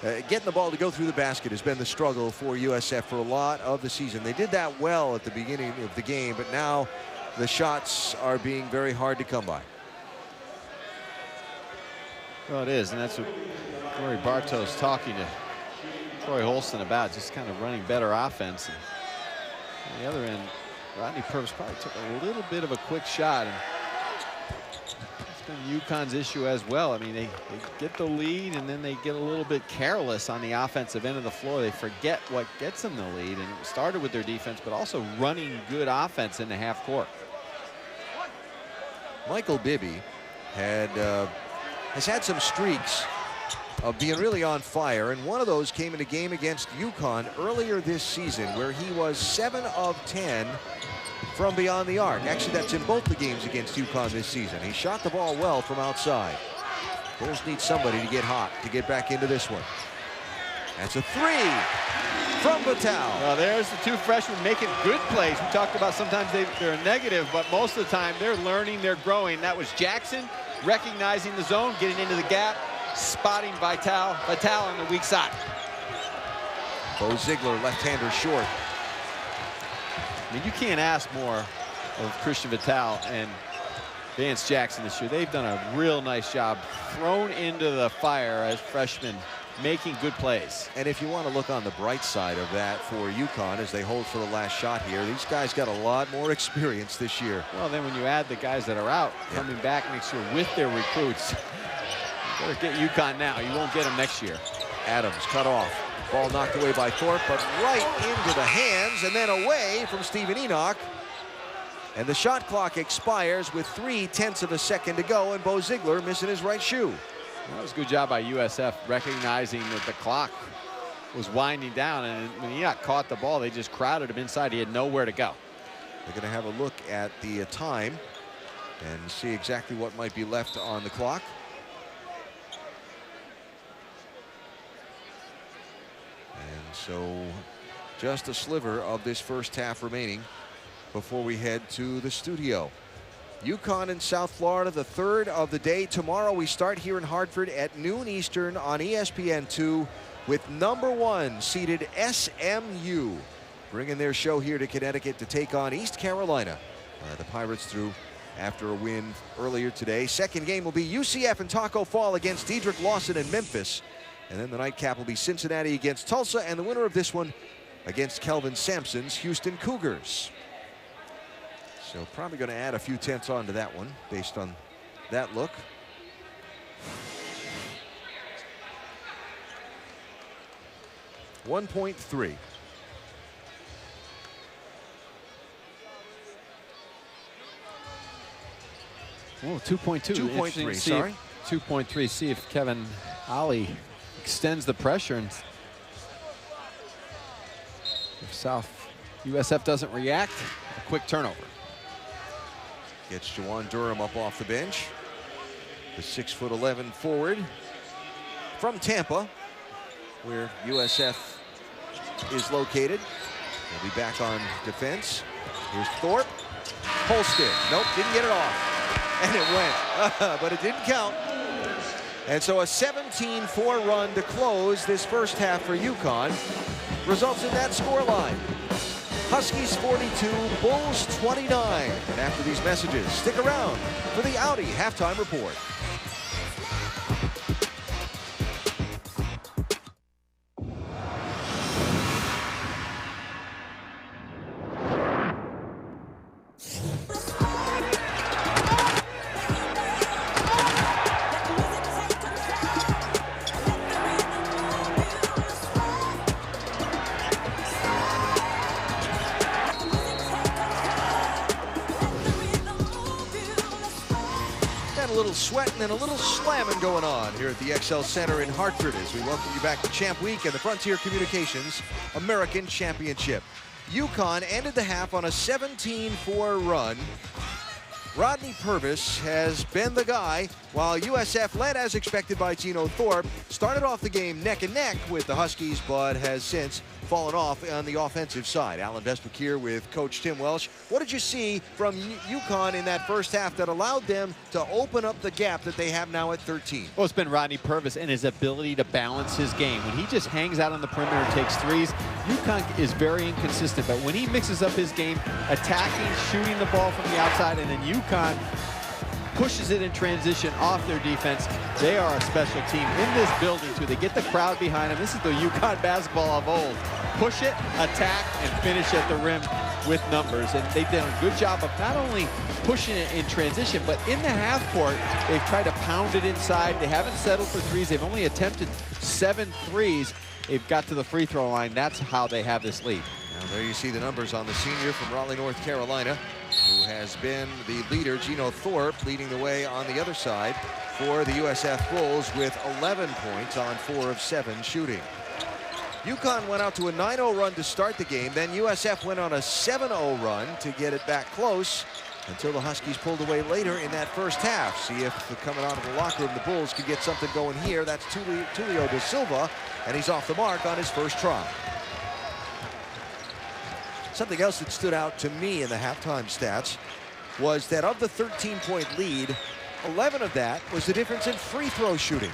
Getting the ball to go through the basket has been the struggle for USF for a lot of the season. They did that well at the beginning of the game, but now the shots are being very hard to come by. Well, it is, and that's what Corey Bartow's talking to Troy Holston about, just kind of running better offense. And on the other end, Rodney Purvis probably took a little bit of a quick shot. And it's been UConn's issue as well. I mean, they get the lead and then they get a little bit careless on the offensive end of the floor. They forget what gets them the lead, and it started with their defense, but also running good offense in the half court. Michael Bibby has had some streaks of being really on fire, and one of those came in a game against UConn earlier this season where he was 7 of 10 from beyond the arc. Actually, that's in both the games against UConn this season. He shot the ball well from outside. Bulls need somebody to get hot to get back into this one. That's a 3 from Vital. Well, there's the two freshmen making good plays. We talked about sometimes they're a negative, but most of the time they're learning, they're growing. That was Jackson recognizing the zone, getting into the gap, spotting Vital on the weak side. Bo Ziegler, left-hander short. I mean, you can't ask more of Christian Vital and Vance Jackson this year. They've done a real nice job thrown into the fire as freshmen, making good plays. And if you want to look on the bright side of that for UConn as they hold for the last shot here, these guys got a lot more experience this year. Well, then when you add the guys that are out, coming back next year with their recruits, you better get UConn now. You won't get them next year. Adams cut off. Ball knocked away by Thorpe, but right into the hands and then away from Stephen Enoch. And the shot clock expires with 3/10 of a second to go, and Bo Ziegler missing his right shoe. That was a good job by USF recognizing that the clock was winding down, and when Enoch caught the ball, they just crowded him inside. He had nowhere to go. They're going to have a look at the time and see exactly what might be left on the clock. And so just a sliver of this first half remaining before we head to the studio. UConn in South Florida, the third of the day. Tomorrow we start here in Hartford at noon Eastern on ESPN2 with #1 seeded SMU bringing their show here to Connecticut to take on East Carolina. The Pirates through after a win earlier today. Second game will be UCF and Taco Fall against Dedrick Lawson and Memphis. And then the nightcap will be Cincinnati against Tulsa, and the winner of this one against Kelvin Sampson's Houston Cougars. So probably going to add a few tenths onto that one based on that look. .3. Oh, 2.2. 2.3, sorry. 2.3. See if Kevin Ollie extends the pressure, and if USF doesn't react, a quick turnover. Gets Jawan Durham up off the bench. The 6'11" forward from Tampa, where USF is located. He'll be back on defense. Here's Thorpe. Holstead. Nope, didn't get it off. And it went, but it didn't count. And so a 17-4 run to close this first half for UConn results in that scoreline. Huskies 42, Bulls 29. And after these messages, stick around for the Audi halftime report. Sweating and a little slamming going on here at the XL Center in Hartford as we welcome you back to Champ Week and the Frontier Communications American Championship. UConn ended the half on a 17-4 run. Rodney Purvis has been the guy, while USF, led as expected by Gino Thorpe, started off the game neck and neck with the Huskies, but has since fallen off on the offensive side. Alan Bestwick here with Coach Tim Welsh. What did you see from UConn in that first half that allowed them to open up the gap that they have now at 13? Well, it's been Rodney Purvis and his ability to balance his game. When he just hangs out on the perimeter and takes threes, UConn is very inconsistent. But when he mixes up his game, attacking, shooting the ball from the outside, and then UConn pushes it in transition off their defense, they are a special team in this building too. They get the crowd behind them. This is the UConn basketball of old. Push it, attack, and finish at the rim. with numbers, and they've done a good job of not only pushing it in transition, but in the half court, they've tried to pound it inside. They haven't settled for threes. They've only attempted 7 threes. They've got to the free throw line. That's how they have this lead. Now there you see the numbers on the senior from Raleigh, North Carolina, who has been the leader. Gino Thorpe leading the way on the other side for the USF Bulls with 11 points on 4 of 7 shooting. UConn went out to a 9-0 run to start the game. Then USF went on a 7-0 run to get it back close until the Huskies pulled away later in that first half. See if coming out of the locker room, the Bulls could get something going here. That's Tulio da Silva, and he's off the mark on his first try. Something else that stood out to me in the halftime stats was that of the 13-point lead, 11 of that was the difference in free throw shooting.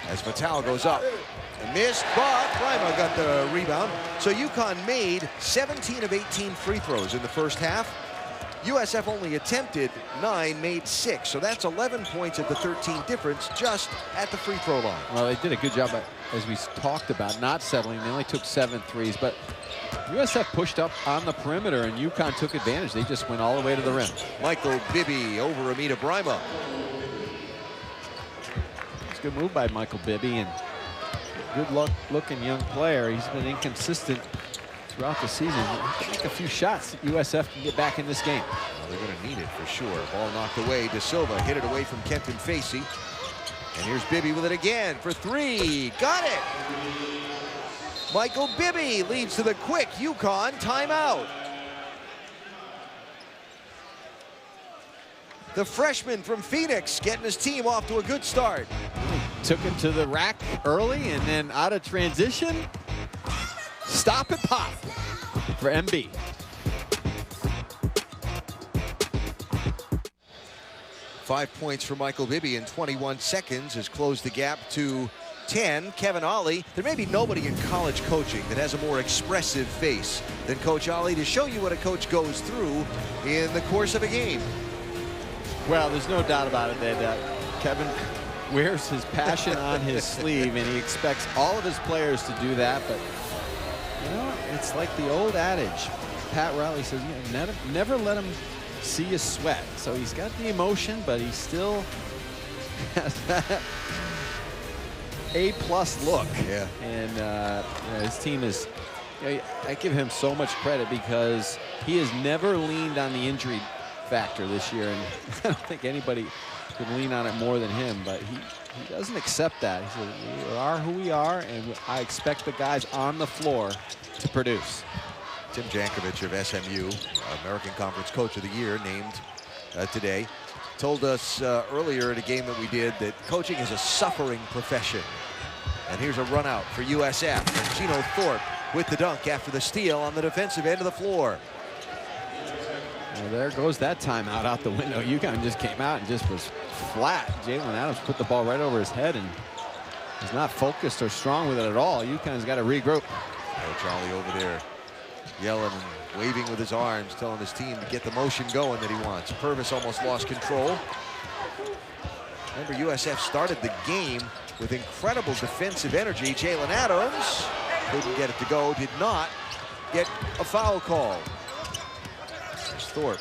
As Vital goes up. Missed, but Brima got the rebound. So UConn made 17 of 18 free throws in the first half. USF only attempted 9, made 6. So that's 11 points of the 13 difference just at the free throw line. Well, they did a good job, as we talked about, not settling. They only took 7 threes, but USF pushed up on the perimeter, and UConn took advantage. They just went all the way to the rim. Michael Bibby over Amita Brima. It's a good move by Michael Bibby, and good-looking young player. He's been inconsistent throughout the season. Take a few shots that USF can get back in this game. Well, they're going to need it for sure. Ball knocked away. Da Silva hit it away from Kenton Facey. And here's Bibby with it again for 3. Got it! Michael Bibby leads to the quick UConn timeout. The freshman from Phoenix getting his team off to a good start. Took it to the rack early, and then out of transition, stop and pop for MB. Five points for Michael Bibby in 21 seconds has closed the gap to 10. Kevin Ollie. There may be nobody in college coaching that has a more expressive face than Coach Ollie to show you what a coach goes through in the course of a game. Well, there's no doubt about it that Kevin wears his passion on his sleeve, and he expects all of his players to do that. But, you know, it's like the old adage. Pat Riley says, you know, never let him see you sweat. So he's got the emotion, but he still has that A-plus look. Yeah. And you know, his team is, you know, I give him so much credit because he has never leaned on the injury factor this year, and I don't think anybody could lean on it more than him, but he doesn't accept that. He says, we are who we are, and I expect the guys on the floor to produce. Tim Jankovic of SMU, American Conference Coach of the Year, named today, told us earlier at a game that we did that coaching is a suffering profession. And here's a run out for USF, and Gino Thorpe with the dunk after the steal on the defensive end of the floor. Well, there goes that timeout out the window. UConn just came out and just was flat. Jalen Adams put the ball right over his head and is not focused or strong with it at all. UConn's got to regroup. Coach Ollie over there yelling and waving with his arms, telling his team to get the motion going that he wants. Purvis almost lost control. Remember, USF started the game with incredible defensive energy. Jalen Adams couldn't get it to go, did not get a foul call. Thorpe.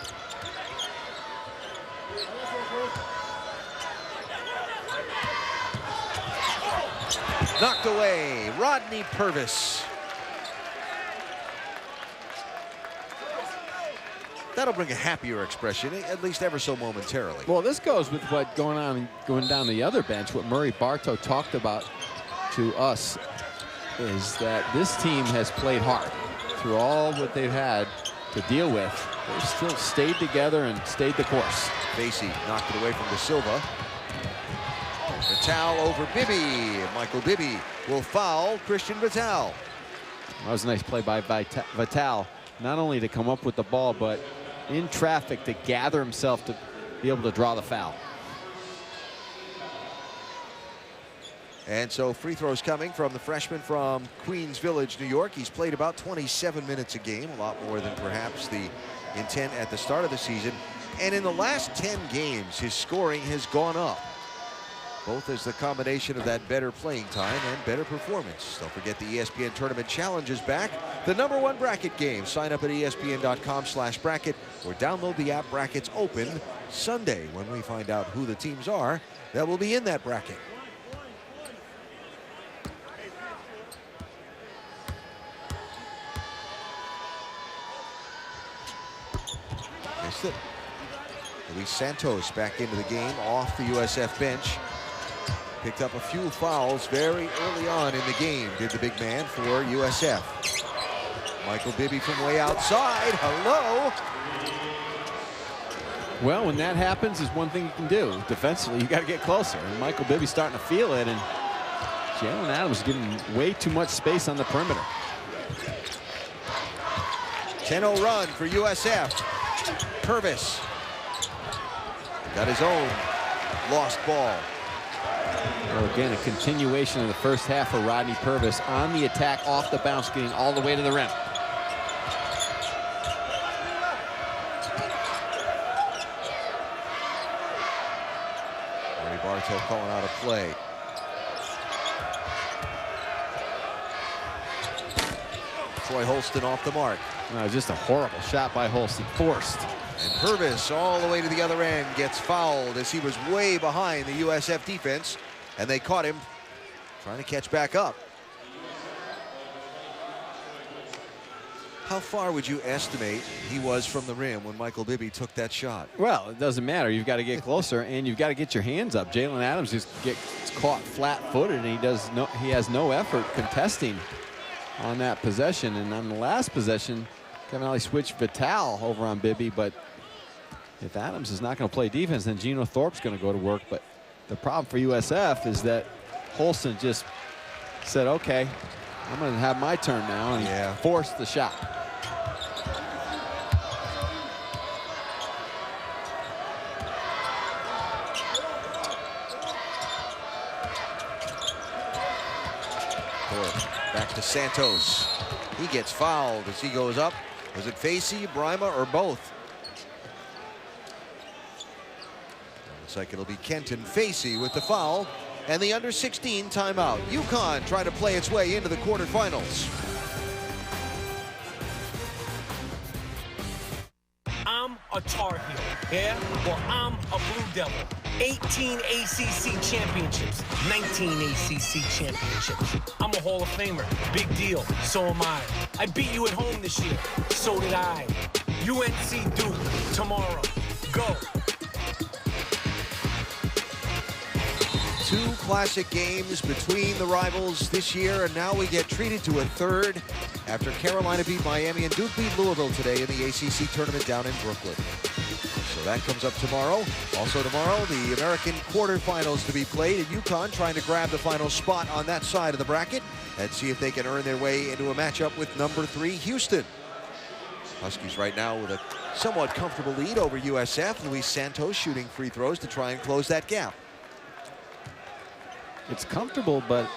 Knocked away, Rodney Purvis. That'll bring a happier expression, at least ever so momentarily. Well, this goes with what going down the other bench. What Murray Bartow talked about to us is that this team has played hard through all what they've had to deal with. They still stayed together and stayed the course. Facey knocked it away from Da Silva. Vital over Bibby. Michael Bibby will foul Christian Vital. That was a nice play by Vital, not only to come up with the ball, but in traffic to gather himself to be able to draw the foul. And so free throws coming from the freshman from Queens Village, New York. He's played about 27 minutes a game, a lot more than perhaps the intent at the start of the season. And in the last 10 games, his scoring has gone up. both as the combination of that better playing time and better performance. Don't forget the ESPN Tournament Challenge is back. The #1 bracket game. Sign up at ESPN.com/bracket or download the app. Brackets open Sunday when we find out who the teams are that will be in that bracket. Missed it. Luis Santos back into the game off the USF bench. Picked up a few fouls very early on in the game, did the big man for USF. Michael Bibby from way outside. Hello. Well, when that happens, is one thing you can do. Defensively, you got to get closer. And Michael Bibby's starting to feel it, and Jalen Adams is getting way too much space on the perimeter. 10-0 run for USF. Purvis got his own lost ball. Well, again, a continuation of the first half for Rodney Purvis on the attack, off the bounce, getting all the way to the rim. Ray Bartow calling out a play. Troy Holston off the mark. Just a horrible shot by Holston, forced. And Purvis all the way to the other end gets fouled as he was way behind the USF defense, and they caught him trying to catch back up. How far would you estimate he was from the rim when Michael Bibby took that shot? Well, it doesn't matter. You've got to get closer, and you've got to get your hands up. Jalen Adams just gets caught flat-footed, and he has no effort contesting on that possession. And on the last possession, Kevin Ollie switched Vital over on Bibby, but if Adams is not going to play defense, then Geno Thorpe's going to go to work. But the problem for USF is that Holston just said, okay, I'm going to have my turn now, and he forced the shot. Thorpe back to Santos. He gets fouled as he goes up. Was it Facey, Brima, or both? Looks like it'll be Kenton Facey with the foul and the under-16 timeout. UConn trying to play its way into the quarterfinals. I'm a Tar Heel, yeah? Or I'm a Blue Devil. 18 ACC championships, 19 ACC championships. I'm a Hall of Famer, big deal, so am I. I beat you at home this year, so did I. UNC Duke, tomorrow, go. Two classic games between the rivals this year, and now we get treated to a third after Carolina beat Miami and Duke beat Louisville today in the ACC tournament down in Brooklyn. So that comes up tomorrow. Also tomorrow, the American quarterfinals to be played, and UConn trying to grab the final spot on that side of the bracket and see if they can earn their way into a matchup with #3 Houston. Huskies right now with a somewhat comfortable lead over USF. Luis Santos shooting free throws to try and close that gap. It's comfortable, but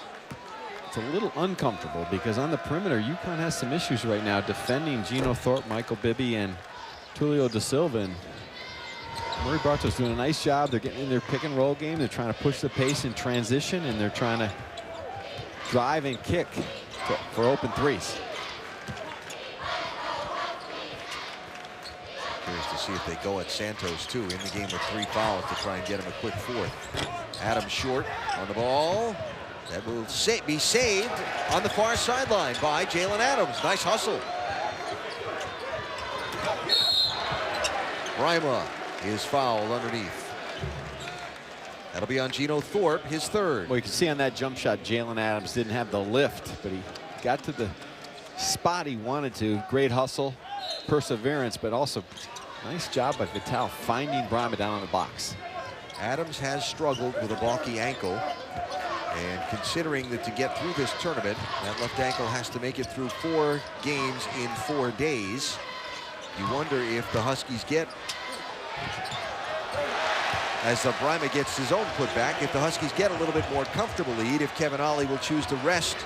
it's a little uncomfortable because on the perimeter, UConn has some issues right now defending Geno Thorpe, Michael Bibby, and Tulio Da Silva. And Murray Bartow's doing a nice job. They're getting in their pick and roll game. They're trying to push the pace in transition, and they're trying to drive and kick for open threes. Curious to see if they go at Santos too in the game with 3 fouls to try and get him a quick fourth. Adams short on the ball. That will be saved on the far sideline by Jalen Adams. Nice hustle. Brima is fouled underneath. That'll be on Geno Thorpe, his third. Well, you can see on that jump shot, Jalen Adams didn't have the lift, but he got to the spot he wanted to. Great hustle, perseverance, but also nice job by Vital finding Brima down on the box. Adams has struggled with a bulky ankle, and considering that to get through this tournament, that left ankle has to make it through 4 games in 4 days. You wonder if the Huskies get, as the Brima gets his own putback, if the Huskies get a little bit more comfortable lead, if Kevin Ollie will choose to rest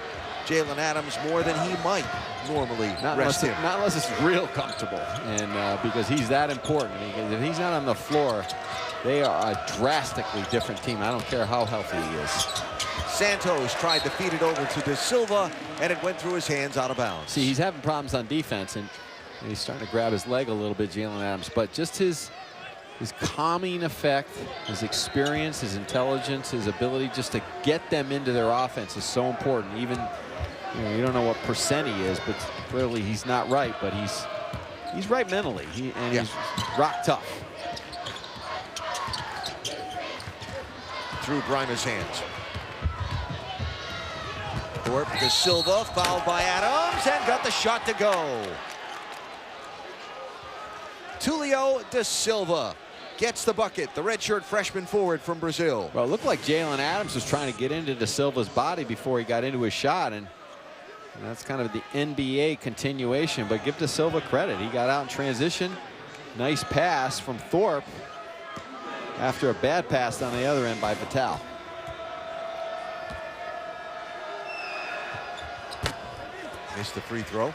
Jalen Adams more than he might normally rest him. Not unless it's real comfortable, and because he's that important. Because if he's not on the floor, They are a drastically different team. I don't care how healthy he is. Santos tried to feed it over to De Silva, and it went through his hands out of bounds. See, he's having problems on defense, and he's starting to grab his leg a little bit, Jalen Adams. But just his calming effect, his experience, his intelligence, his ability just to get them into their offense is so important. Even, you don't know what percent he is, but clearly he's not right, but he's right mentally, and he's rock tough. Through Brima's hands. Thorpe, De Silva, fouled by Adams, and got the shot to go. Tulio De Silva gets the bucket, the redshirt freshman forward from Brazil. Well, it looked like Jalen Adams was trying to get into De Silva's body before he got into his shot, and that's kind of the NBA continuation, but give De Silva credit. He got out in transition. Nice pass from Thorpe after a bad pass on the other end by Vital. Missed the free throw.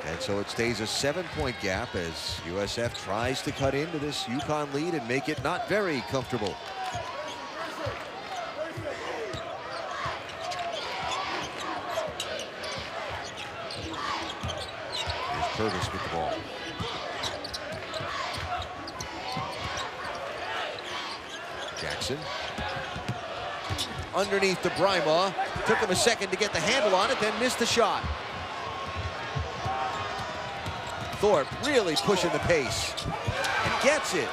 And so it stays a 7-point gap as USF tries to cut into this UConn lead and make it not very comfortable. Here's Purvis with the ball. Jackson. Underneath to Brima. Took him a second to get the handle on it, then missed the shot. Thorpe really pushing the pace and gets it.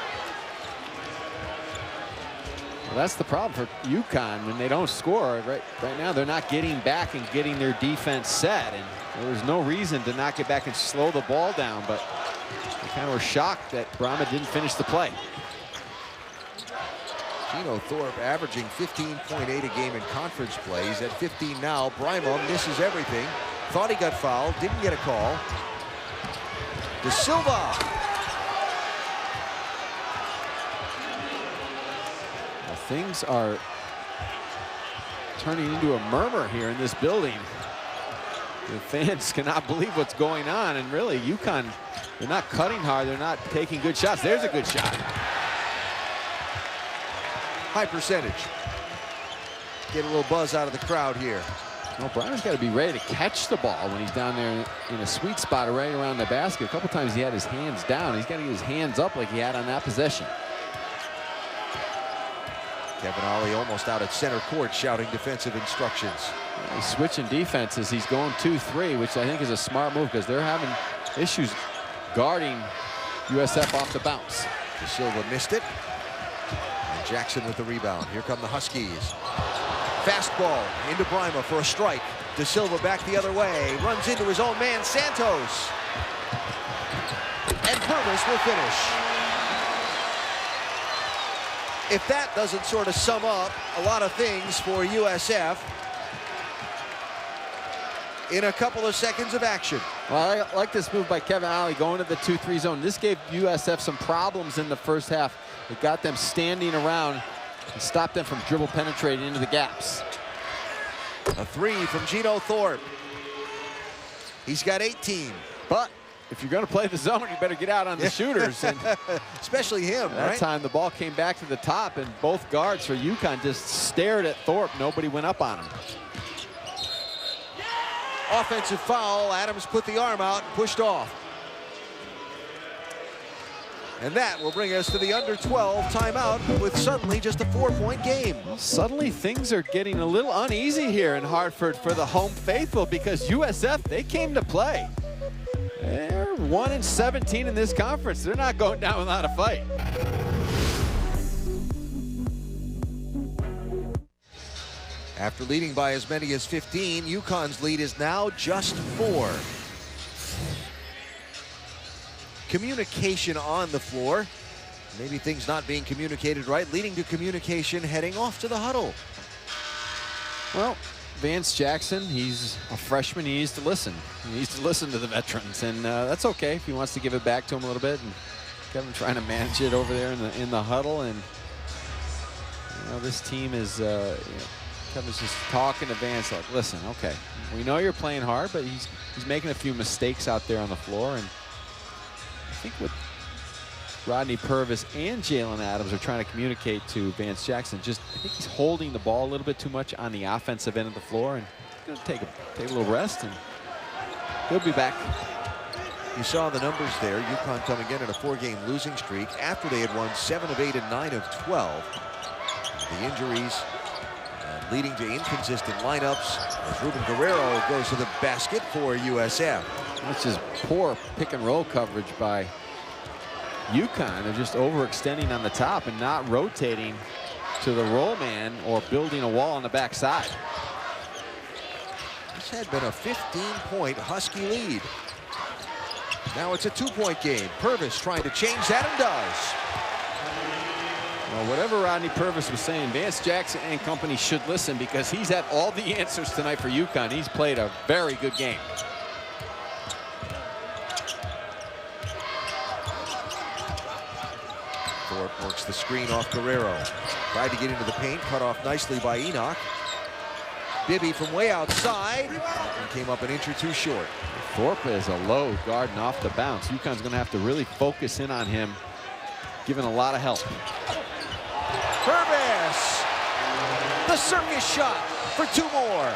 Well, that's the problem for UConn when they don't score. Right now, they're not getting back and getting their defense set, and there was no reason to not get back and slow the ball down, but they kind of were shocked that Brima didn't finish the play. Gino Thorpe averaging 15.8 a game in conference play. He's at 15 now. Brima misses everything. Thought he got fouled, didn't get a call. De Silva. Well, things are turning into a murmur here in this building. The fans cannot believe what's going on, and really, UConn, they're not cutting hard. They're not taking good shots. There's a good shot. High percentage. Get a little buzz out of the crowd here. Well, Brian's got to be ready to catch the ball when he's down there in a sweet spot right around the basket. A couple times he had his hands down. He's got to get his hands up like he had on that possession. Kevin Ollie almost out at center court shouting defensive instructions. He's switching defenses. He's going 2-3, which I think is a smart move because they're having issues guarding USF off the bounce. De Silva missed it. And Jackson with the rebound. Here come the Huskies. Fastball into Brima for a strike. De Silva back the other way. Runs into his own man, Santos. And Purvis will finish. If that doesn't sort of sum up a lot of things for USF in a couple of seconds of action. Well, I like this move by Kevin Ollie going to the 2-3 zone. This gave USF some problems in the first half. It got them standing around and stopped them from dribble penetrating into the gaps. A three from Gino Thorpe. He's got 18. But if you're going to play the zone, you better get out on the shooters. And especially him, that right? time the ball came back to the top, and both guards for UConn just stared at Thorpe. Nobody went up on him. Offensive foul. Adams put the arm out and pushed off. And that will bring us to the under 12 timeout with suddenly just a 4-point game. Well, suddenly things are getting a little uneasy here in Hartford for the home faithful because USF, they came to play. They're 1-17 in this conference. They're not going down without a fight. After leading by as many as 15, UConn's lead is now just 4. Communication on the floor. Maybe things not being communicated right, leading to communication heading off to the huddle. Well, Vance Jackson, he's a freshman. He needs to listen. He needs to listen to the veterans, and that's okay if he wants to give it back to him a little bit. And Kevin trying to manage it over there in the huddle, and this team is. Kevin's just talking to Vance like, listen, okay, we know you're playing hard, but he's making a few mistakes out there on the floor, and I think with Rodney Purvis and Jalen Adams are trying to communicate to Vance Jackson. I think he's holding the ball a little bit too much on the offensive end of the floor, and he's going to take a little rest, and he'll be back. You saw the numbers there. UConn coming in a 4-game losing streak after they had won 7 of 8 and 9 of 12. The injuries leading to inconsistent lineups as Ruben Guerrero goes to the basket for USF. That's just poor pick and roll coverage by UConn. They're just overextending on the top and not rotating to the roll man or building a wall on the backside. This had been a 15-point Husky lead. Now it's a 2-point game. Purvis trying to change that and does. Well, whatever Rodney Purvis was saying, Vance Jackson and company should listen, because he's had all the answers tonight for UConn. He's played a very good game. Thorpe works the screen off Guerrero. Tried to get into the paint, cut off nicely by Enoch. Bibby from way outside and came up an inch or two short. Thorpe is a low guard and off the bounce. UConn's going to have to really focus in on him, giving a lot of help. Purvis, the circus shot for 2 more.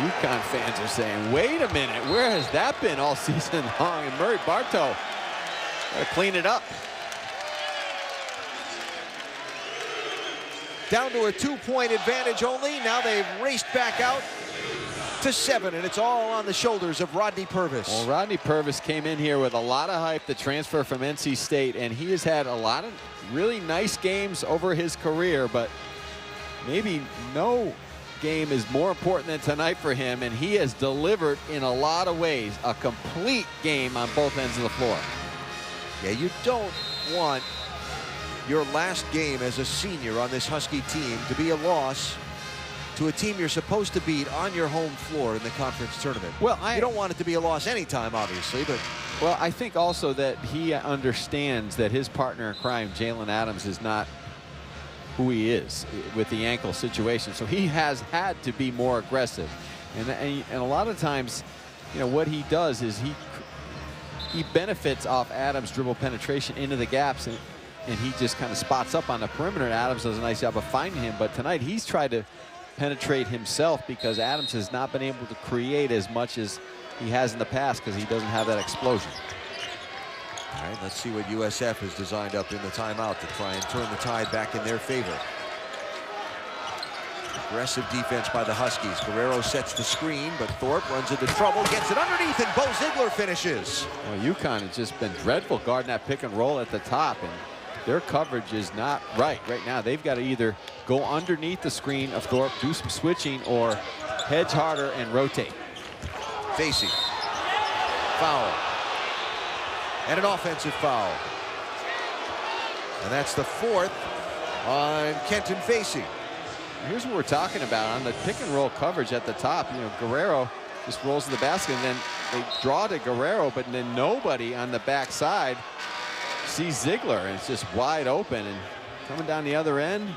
UConn fans are saying, wait a minute, where has that been all season long? And Murray Bartow got to clean it up. Down to a 2-point advantage only. Now they've raced back out to 7, and it's all on the shoulders of Rodney Purvis. Well, Rodney Purvis came in here with a lot of hype, the transfer from NC State, and he has had a lot of really nice games over his career, but maybe no game is more important than tonight for him, and he has delivered in a lot of ways. A complete game on both ends of the floor. Yeah, you don't want your last game as a senior on this Husky team to be a loss to a team you're supposed to beat on your home floor in the conference tournament. Well, you don't want it to be a loss anytime, obviously, but... Well, I think also that he understands that his partner in crime, Jalen Adams, is not who he is with the ankle situation. So he has had to be more aggressive. And a lot of times, you know, what he does is he benefits off Adams' dribble penetration into the gaps, and he just kind of spots up on the perimeter, and Adams does a nice job of finding him. But tonight he's tried to penetrate himself because Adams has not been able to create as much as he has in the past because he doesn't have that explosion. All right, let's see what USF has designed up in the timeout to try and turn the tide back in their favor. Aggressive defense by the Huskies. Guerrero sets the screen, but Thorpe runs into trouble, gets it underneath, and Bo Ziegler finishes. Well, UConn has just been dreadful guarding that pick and roll at the top, and their coverage is not right now. They've got to either go underneath the screen of Thorpe, do some switching, or hedge harder and rotate. Facey. Foul. And an offensive foul. And that's the 4th on Kenton Facey. Here's what we're talking about on the pick and roll coverage at the top. You know, Guerrero just rolls to the basket, and then they draw to Guerrero, but then nobody on the backside sees Ziegler, and it's just wide open. And coming down the other end,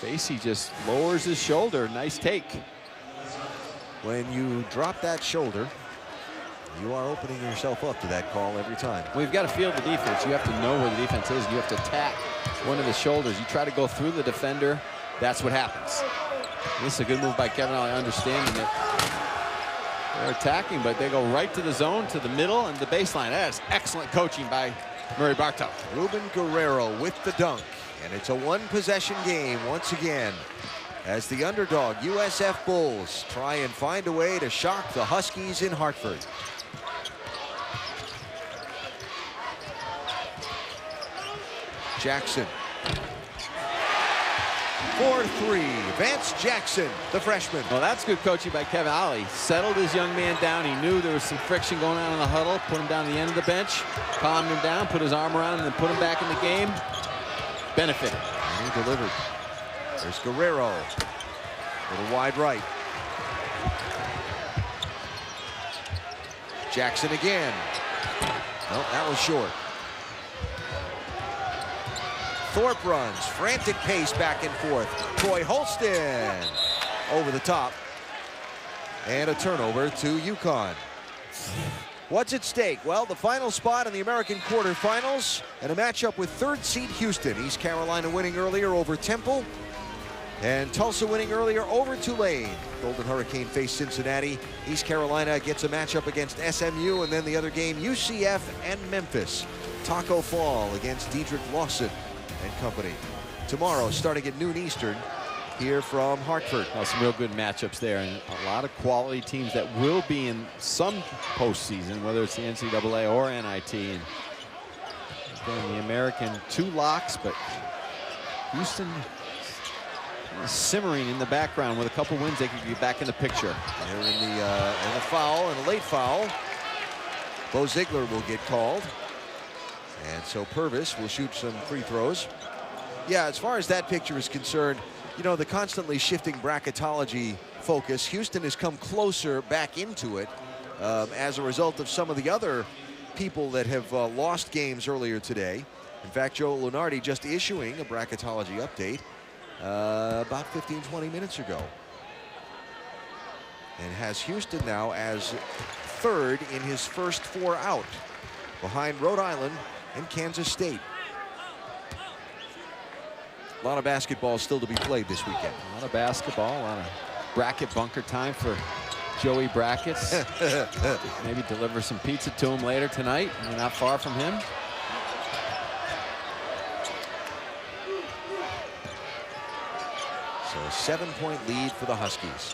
Facey just lowers his shoulder. Nice take. When you drop that shoulder, you are opening yourself up to that call every time. Well, you've got to feel the defense. You have to know where the defense is. You have to attack one of the shoulders. You try to go through the defender. That's what happens. This is a good move by Kevin Ollie, understanding it. They're attacking, but they go right to the zone, to the middle, and the baseline. That is excellent coaching by Murray Bartow. Ruben Guerrero with the dunk, and it's a one-possession game once again, as the underdog USF Bulls try and find a way to shock the Huskies in Hartford. Jackson. 4-3, Vance Jackson, the freshman. Well, that's good coaching by Kevin Ollie. Settled his young man down. He knew there was some friction going on in the huddle. Put him down the end of the bench, calmed him down, put his arm around him, and then put him back in the game. Benefited. And he delivered. There's Guerrero. Little wide right. Jackson again. Nope, that was short. Thorpe runs, frantic pace back and forth. Troy Holston over the top. And a turnover to UConn. What's at stake? Well, the final spot in the American quarterfinals and a matchup with third seed Houston. East Carolina winning earlier over Temple, and Tulsa winning earlier over Tulane. Golden Hurricane face Cincinnati. East Carolina gets a matchup against SMU, and then the other game, UCF and Memphis. Taco Fall against Dedrick Lawson and company. Tomorrow, starting at noon Eastern, here from Hartford. Well, some real good matchups there, and a lot of quality teams that will be in some postseason, whether it's the NCAA or NIT. And again, the American 2 locks, but Houston simmering in the background. With a couple wins, they could get back in the picture. They're in the foul, and a late foul. Bo Ziegler will get called, and so Purvis will shoot some free throws. Yeah, as far as that picture is concerned, you know, the constantly shifting bracketology focus, Houston has come closer back into it as a result of some of the other people that have lost games earlier today. In fact, Joe Lunardi just issuing a bracketology update about 15-20 minutes ago, and has Houston now as third in his first 4 out, behind Rhode Island and Kansas State. A lot of basketball still to be played this weekend. A lot of basketball, a lot of bracket bunker time for Joey Brackets. Maybe deliver some pizza to him later tonight. We're not far from him. So a 7-point lead for the Huskies.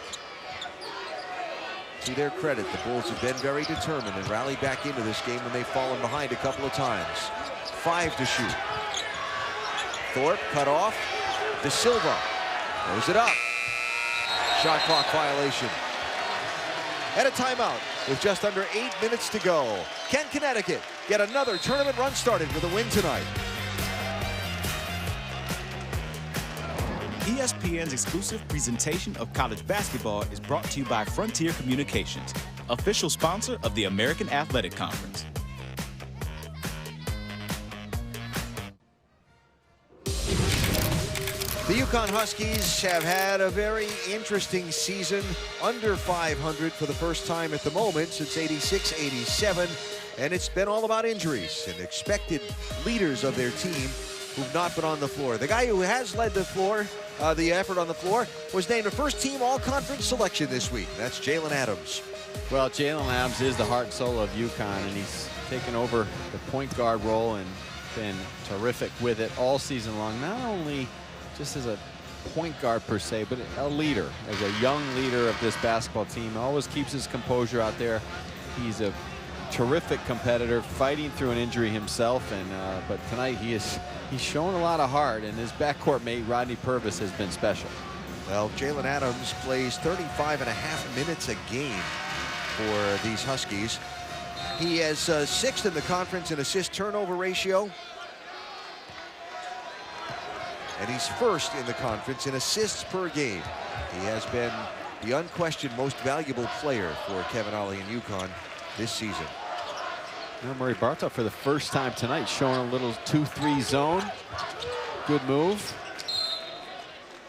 To their credit, the Bulls have been very determined and rallied back into this game when they've fallen behind a couple of times. 5 to shoot. Thorpe cut off. De Silva throws it up. Shot clock violation. And a timeout with just under 8 minutes to go. Can Connecticut get another tournament run started with a win tonight? ESPN's exclusive presentation of college basketball is brought to you by Frontier Communications, official sponsor of the American Athletic Conference. The UConn Huskies have had a very interesting season, under 500 for the first time at the moment since 86-87, and it's been all about injuries and expected leaders of their team who've not been on the floor. The guy who has led the floor, the effort on the floor, was named a first-team all-conference selection this week. That's Jalen Adams. Well, Jalen Adams is the heart and soul of UConn, and he's taken over the point guard role and been terrific with it all season long. Not only just as a point guard per se, but a leader, as a young leader of this basketball team. Always keeps his composure out there. He's a terrific competitor, fighting through an injury himself, and but tonight he's shown a lot of heart, and his backcourt mate Rodney Purvis has been special. Well, Jalen Adams plays 35.5 minutes a game for these Huskies. He is 6th in the conference in assist turnover ratio, and he's 1st in the conference in assists per game. He has been the unquestioned most valuable player for Kevin Ollie and UConn this season. Now Murray Bartow for the first time tonight showing a little 2-3 zone. Good move.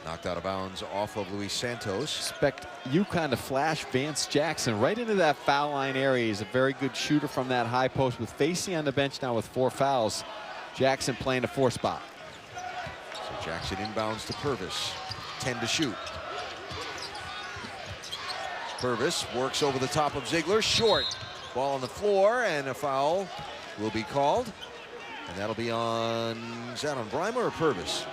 Knocked out of bounds off of Luis Santos. Expect UConn to flash Vance Jackson right into that foul line area. He's a very good shooter from that high post. With Facey on the bench now with 4 fouls. Jackson playing a 4 spot. So Jackson inbounds to Purvis. 10 to shoot. Purvis works over the top of Ziegler. Short. Ball on the floor, and a foul will be called. And that'll be on, is that on Brima or Purvis?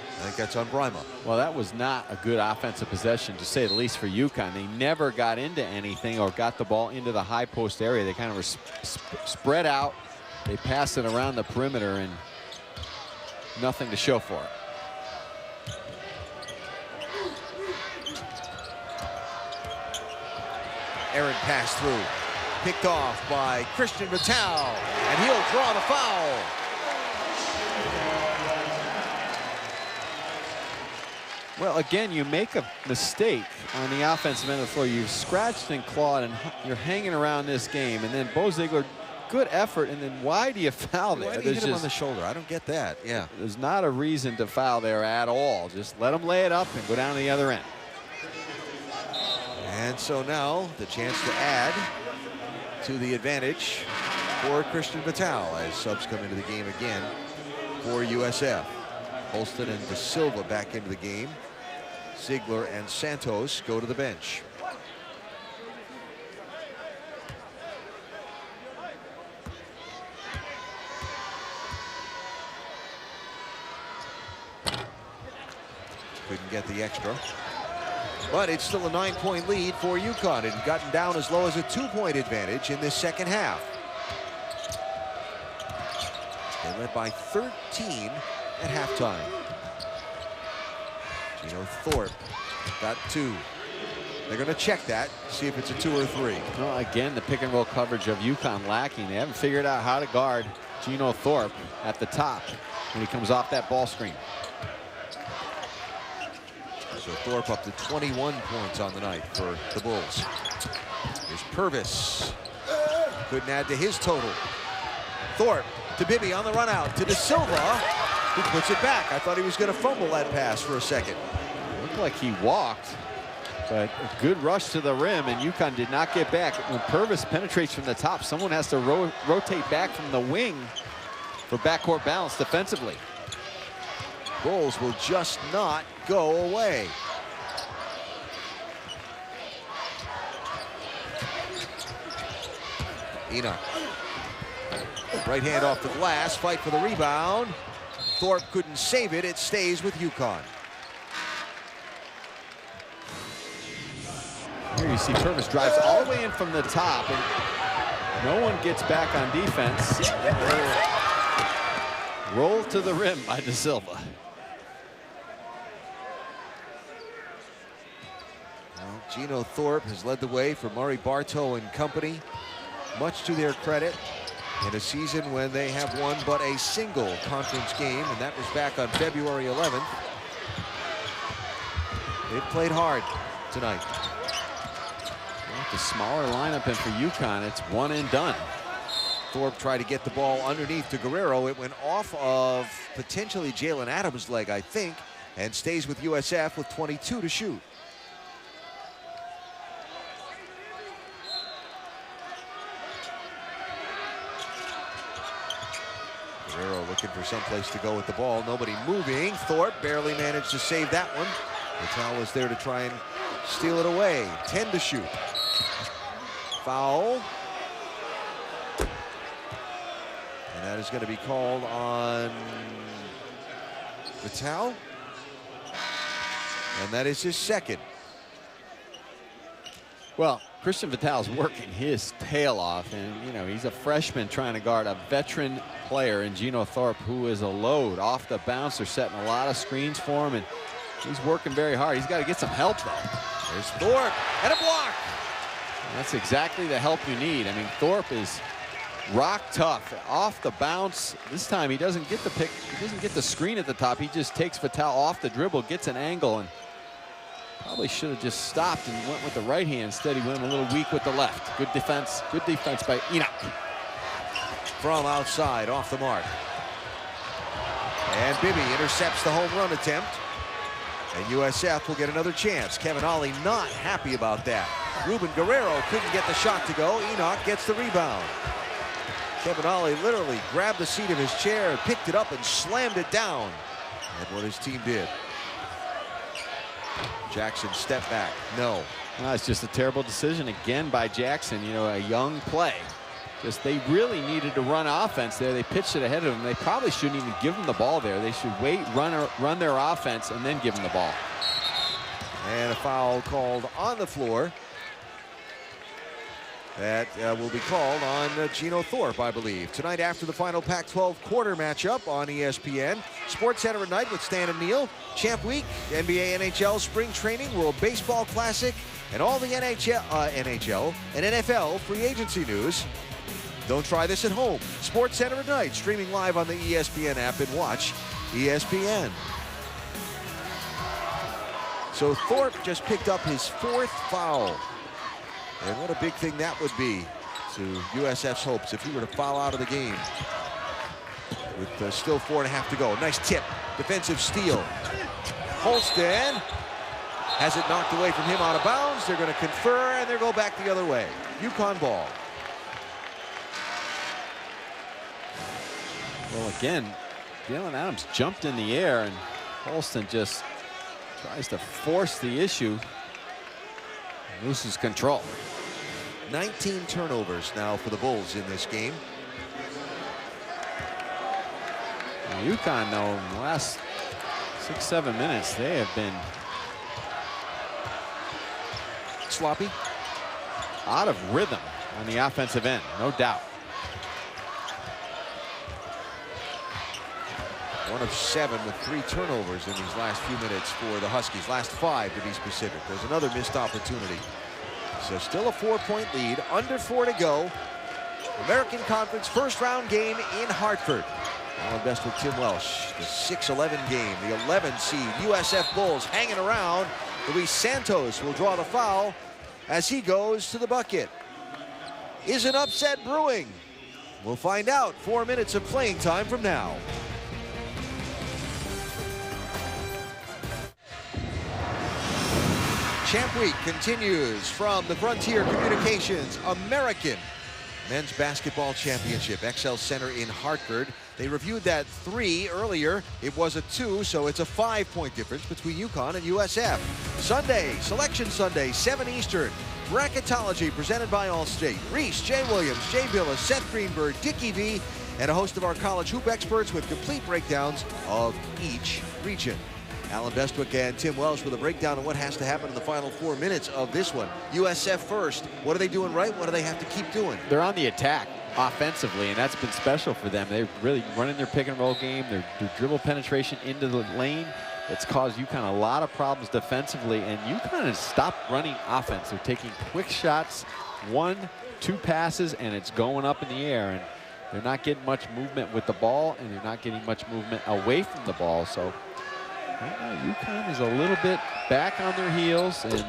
I think that's on Brima. Well, that was not a good offensive possession, to say the least, for UConn. They never got into anything or got the ball into the high post area. They kind of were spread out. They passed it around the perimeter, and nothing to show for it. Aaron passed through. Picked off by Christian Vitale, and he'll draw the foul. Well, again, you make a mistake on the offensive end of the floor. You've scratched and clawed, and you're hanging around this game. And then Bo Ziegler, good effort, and then why do you foul there? Why do you hit him on the shoulder? I don't get that. Yeah. There's not a reason to foul there at all. Just let him lay it up and go down to the other end. And so now the chance to add to the advantage for Christian Vital as subs come into the game again for USF. Holston and De Silva back into the game. Ziegler and Santos go to the bench. Couldn't get the extra. But it's still a 9-point lead for UConn. It had gotten down as low as a 2-point advantage in this second half. They led by 13 at halftime. Gino Thorpe got 2. They're going to check that, see if it's a 2 or 3. Well, again, the pick and roll coverage of UConn lacking. They haven't figured out how to guard Gino Thorpe at the top when he comes off that ball screen. So Thorpe up to 21 points on the night for the Bulls. Here's Purvis. Couldn't add to his total. Thorpe to Bibby on the run out to De Silva, who puts it back. I thought he was going to fumble that pass for a second. Looked like he walked, but a good rush to the rim, and UConn did not get back. When Purvis penetrates from the top, someone has to rotate back from the wing for backcourt balance defensively. Bulls will just not go away. Enoch. Right hand off the glass, fight for the rebound. Thorpe couldn't save it. It stays with UConn. Here you see Purvis drives all the way in from the top, and no one gets back on defense. Roll to the rim by De Silva. Well, Gino Thorpe has led the way for Murray Bartow and company, much to their credit, in a season when they have won but a single conference game, and that was back on February 11th. They've played hard tonight. With the smaller lineup, and for UConn, it's one and done. Thorpe tried to get the ball underneath to Guerrero. It went off of potentially Jalen Adams' leg, I think, and stays with USF with 22 to shoot. Guerrero looking for someplace to go with the ball. Nobody moving. Thorpe barely managed to save that one. Vital was there to try and steal it away. 10 to shoot. Foul. And that is going to be called on Vital. And that is his second. Well, Christian Vital's working his tail off, and you know, he's a freshman trying to guard a veteran player in Gino Thorpe, who is a load off the bounce. They're setting a lot of screens for him, and he's working very hard. He's got to get some help though. There's Thorpe and a block. And that's exactly the help you need. I mean, Thorpe is rock tough off the bounce. This time he doesn't get the pick, he doesn't get the screen at the top. He just takes Vital off the dribble, gets an angle, and probably should have just stopped and went with the right hand. Instead, he went a little weak with the left. Good defense by Enoch. From outside, off the mark. And Bibby intercepts the home run attempt. And USF will get another chance. Kevin Ollie not happy about that. Ruben Guerrero couldn't get the shot to go. Enoch gets the rebound. Kevin Ollie literally grabbed the seat of his chair, picked it up, and slammed it down. And what his team did. Jackson step back. No. Well, it's just a terrible decision again by Jackson. You know, a young play. Just they really needed to run offense there. They pitched it ahead of them. They probably shouldn't even give them the ball there. They should wait, run their offense, and then give them the ball. And a foul called on the floor. That will be called on Gino Thorpe, I believe. Tonight after the final Pac-12 quarter matchup on ESPN. Sports Center at night with Stan and Neal. Champ Week, NBA, NHL, Spring Training, World Baseball Classic, and all the NHL and NFL free agency news. Don't try this at home. Sports Center at night, streaming live on the ESPN app, and watch ESPN. So Thorpe just picked up his 4th foul. And what a big thing that would be to USF's hopes if he were to foul out of the game. With still 4.5 to go. Nice tip. Defensive steal. Holston. Has it knocked away from him out of bounds. They're going to confer, and they'll go back the other way. UConn ball. Well, again, Jalen Adams jumped in the air, and Holston just tries to force the issue. Loses control. 19 turnovers now for the Bulls in this game. UConn, though, in the last 6-7 minutes, they have been Sloppy. out of rhythm on the offensive end, no doubt. 1 of 7 with 3 turnovers in these last few minutes for the Huskies. Last 5 to be specific. There's another missed opportunity. So still a 4-point lead. Under 4 to go. American Conference first round game in Hartford. Alan Bestwick, Tim Welsh. The 6-11 game. The 11 seed USF Bulls hanging around. Luis Santos will draw the foul as he goes to the bucket. Is an upset brewing? We'll find out 4 minutes of playing time from now. Champ Week continues from the Frontier Communications American Men's Basketball Championship. XL Center in Hartford. They reviewed that 3 earlier. It was a 2, so it's a 5-point difference between UConn and USF. Sunday, Selection Sunday, 7 Eastern. Bracketology presented by Allstate. Reese, Jay Williams, Jay Billis, Seth Greenberg, Dickie V, and a host of our college hoop experts with complete breakdowns of each region. Alan Bestwick and Tim Welsh with a breakdown of what has to happen in the final 4 minutes of this one. USF first. What are they doing right? What do they have to keep doing? They're on the attack offensively, and that's been special for them. They're really running their pick and roll game. Their dribble penetration into the lane. It's caused UConn a lot of problems defensively, and UConn has stopped running offense. They're taking quick shots, 1-2 passes, and it's going up in the air. And they're not getting much movement with the ball, and they're not getting much movement away from the ball. So right now, UConn is a little bit back on their heels, and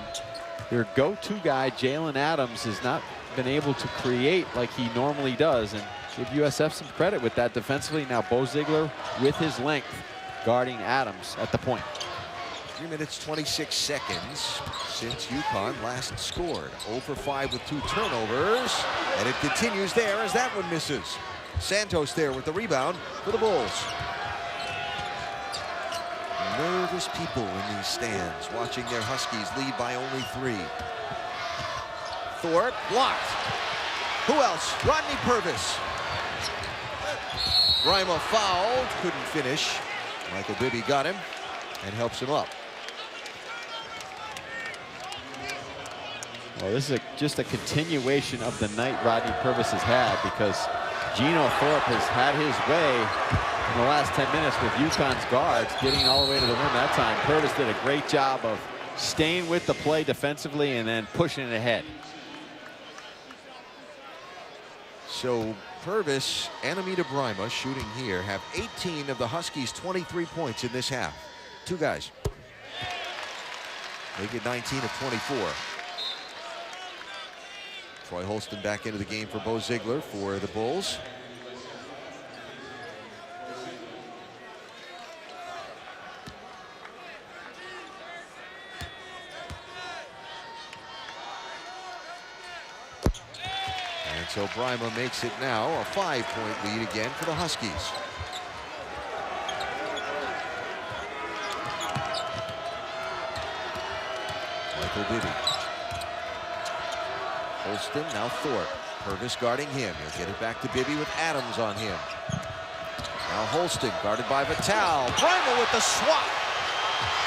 their go-to guy, Jalen Adams, has not been able to create like he normally does, and give USF some credit with that defensively. Now Bo Ziegler with his length guarding Adams at the point. 3 minutes, 26 seconds since UConn last scored. 0 for 5 with 2 turnovers, and it continues there as that one misses. Santos there with the rebound for the Bulls. Nervous people in these stands watching their Huskies lead by only 3. Thorpe blocked. Who else? Rodney Purvis. Brima fouled, couldn't finish. Michael Bibby got him and helps him up. Well, this is just a continuation of the night Rodney Purvis has had, because Gino Thorpe has had his way in the last 10 minutes with UConn's guards, getting all the way to the rim that time. Purvis did a great job of staying with the play defensively and then pushing it ahead. So Purvis and Amita Brima shooting here have 18 of the Huskies' 23 points in this half. 2 guys. They get 19 of 24. Troy Holston back into the game for Bo Ziegler for the Bulls. And so Brima makes it now a 5-point lead again for the Huskies. Michael Bibby. Holston, now Thorpe. Purvis guarding him. He'll get it back to Bibby with Adams on him. Now Holston guarded by Vital. Brima with the swat.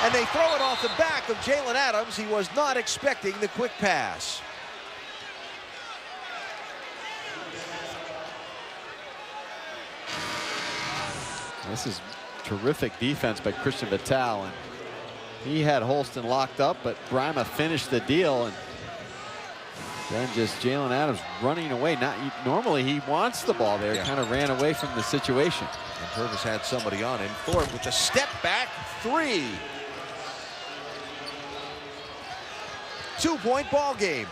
And they throw it off the back of Jalen Adams. He was not expecting the quick pass. This is terrific defense by Christian Vital, and he had Holston locked up, but Brima finished the deal, and then just Jalen Adams running away. Normally he wants the ball there. Kind of ran away from the situation. And Purvis had somebody on him. Thorpe with the step back 3. 2-point ball game.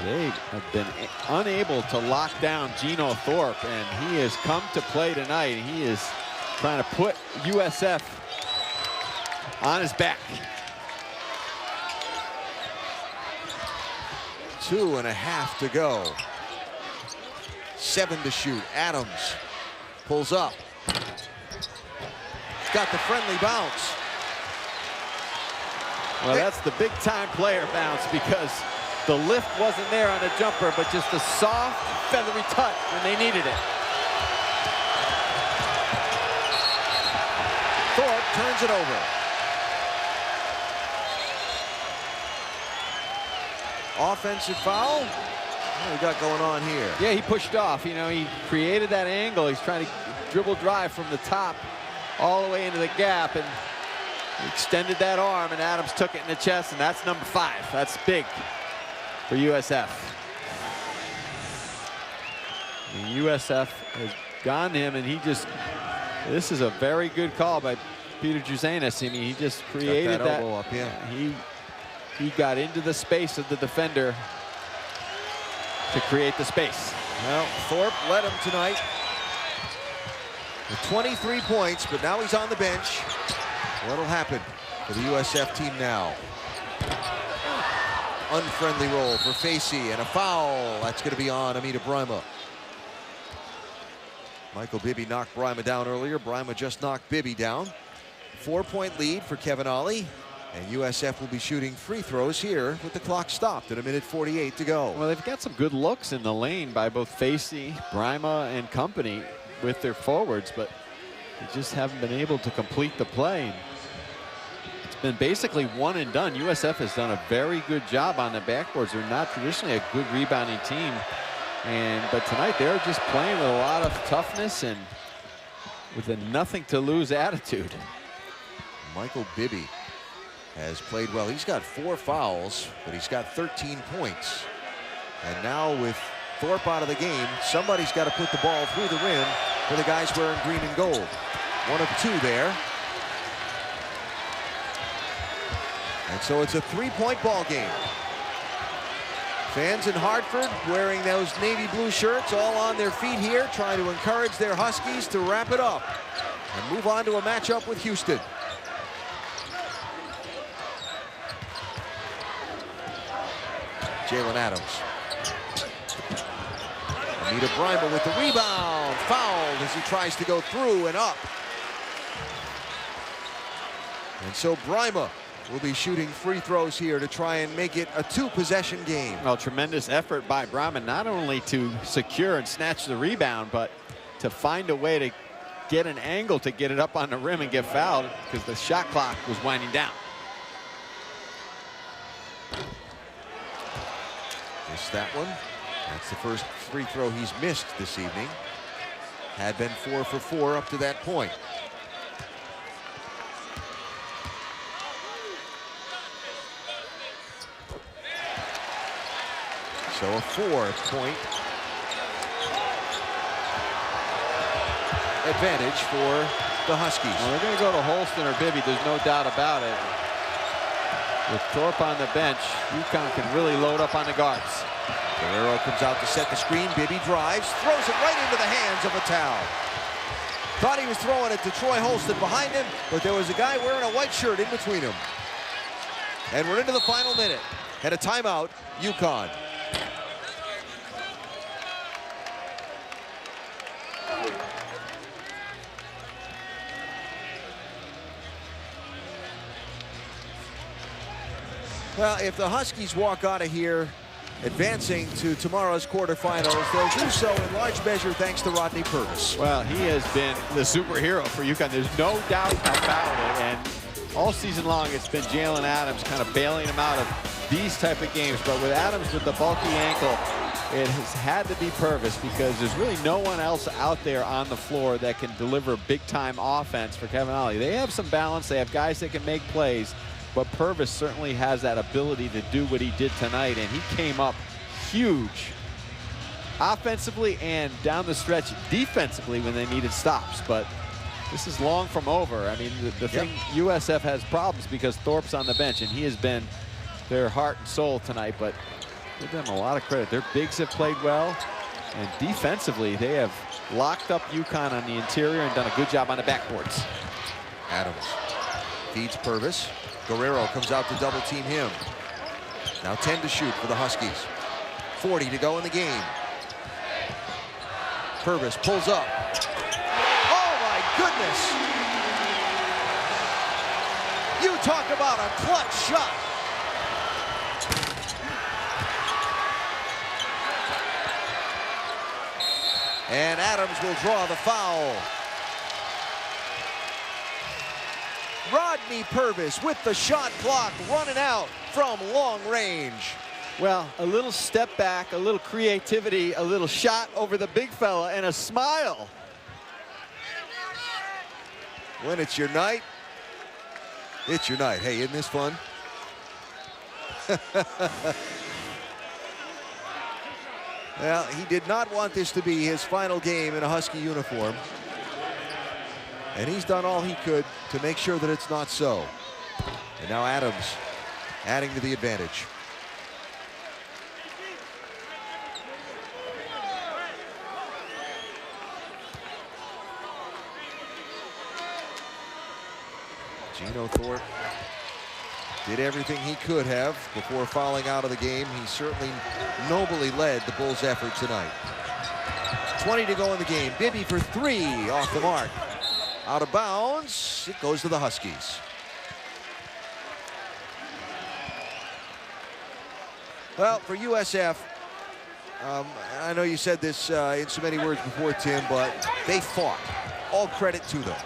They have been unable to lock down Gino Thorpe, and he has come to play tonight. He is trying to put USF on his back. 2.5 to go. 7 to shoot. Adams pulls up. Got the friendly bounce. Well, that's the big time player bounce because the lift wasn't there on the jumper, but just a soft, feathery touch when they needed it. Thorpe turns it over. Offensive foul. What do we got going on here? Yeah, he pushed off. You know, he created that angle. He's trying to dribble drive from the top all the way into the gap, and he extended that arm, and Adams took it in the chest, and that's number 5. That's big for USF. And USF has gone him, and he just, this is a very good call by Peter Juzanis. I mean, he just created that elbow up, yeah. He got into the space of the defender to create the space. Well, Thorpe led him tonight with 23 points, but now he's on the bench. What'll happen for the USF team now? Unfriendly roll for Facey, and a foul. That's going to be on Amita Brima. Michael Bibby knocked Brima down earlier. Brima just knocked Bibby down. 4-point lead for Kevin Ollie. And USF will be shooting free throws here with the clock stopped at 1:48 to go. Well, they've got some good looks in the lane by both Facey, Brima, and company with their forwards, but they just haven't been able to complete the play. It's been basically one and done. USF has done a very good job on the backboards. They're not traditionally a good rebounding team, but tonight they're just playing with a lot of toughness and with a nothing to lose attitude. Michael Bibby has played well. He's got 4 fouls, but he's got 13 points. And now with Thorpe out of the game, somebody's got to put the ball through the rim for the guys wearing green and gold. 1 of 2 there. And so it's a 3-point ball game. Fans in Hartford wearing those navy blue shirts, all on their feet here, trying to encourage their Huskies to wrap it up and move on to a matchup with Houston. Jalen Adams. Amita Brima with the rebound. Fouled as he tries to go through and up. And so Brima will be shooting free throws here to try and make it a 2-possession game. Well, tremendous effort by Brima, not only to secure and snatch the rebound, but to find a way to get an angle to get it up on the rim and get fouled because the shot clock was winding down. Missed that one. That's the first free throw he's missed this evening. Had been 4 for 4 up to that point. So a 4-point advantage for the Huskies. Well, they're going to go to Holston or Bibby. There's no doubt about it. With Thorpe on the bench, UConn can really load up on the guards. Guerrero comes out to set the screen. Bibby drives, throws it right into the hands of Vital. Thought he was throwing it to Troy Holston behind him, but there was a guy wearing a white shirt in between them. And we're into the final minute. And a timeout, UConn. Well, if the Huskies walk out of here advancing to tomorrow's quarterfinals, they'll do so in large measure thanks to Rodney Purvis. Well, he has been the superhero for UConn. There's no doubt about it. And all season long, it's been Jalen Adams kind of bailing him out of these type of games. But with Adams with the bulky ankle, it has had to be Purvis because there's really no one else out there on the floor that can deliver big-time offense for Kevin Ollie. They have some balance. They have guys that can make plays. But Purvis certainly has that ability to do what he did tonight, and he came up huge offensively and down the stretch defensively when they needed stops. But this is long from over. I mean, the thing, USF has problems because Thorpe's on the bench, and he has been their heart and soul tonight. But give them a lot of credit. Their bigs have played well, and defensively they have locked up UConn on the interior and done a good job on the backboards. Adams feeds Purvis. Guerrero comes out to double team him. Now 10 to shoot for the Huskies. 40 to go in the game. Purvis pulls up. Oh my goodness! You talk about a clutch shot. And Adams will draw the foul. Rodney Purvis with the shot clock running out from long range. Well, a little step back, a little creativity, a little shot over the big fella, and a smile. When it's your night, it's your night. Hey, isn't this fun? Well, he did not want this to be his final game in a Husky uniform. And he's done all he could to make sure that it's not so. And now Adams adding to the advantage. Gino Thorpe did everything he could have before fouling out of the game. He certainly nobly led the Bulls' effort tonight. 20 to go in the game. Bibby for 3 off the mark. Out of bounds. It goes to the Huskies. Well, for USF, I know you said this in so many words before, Tim, but they fought. All credit to them.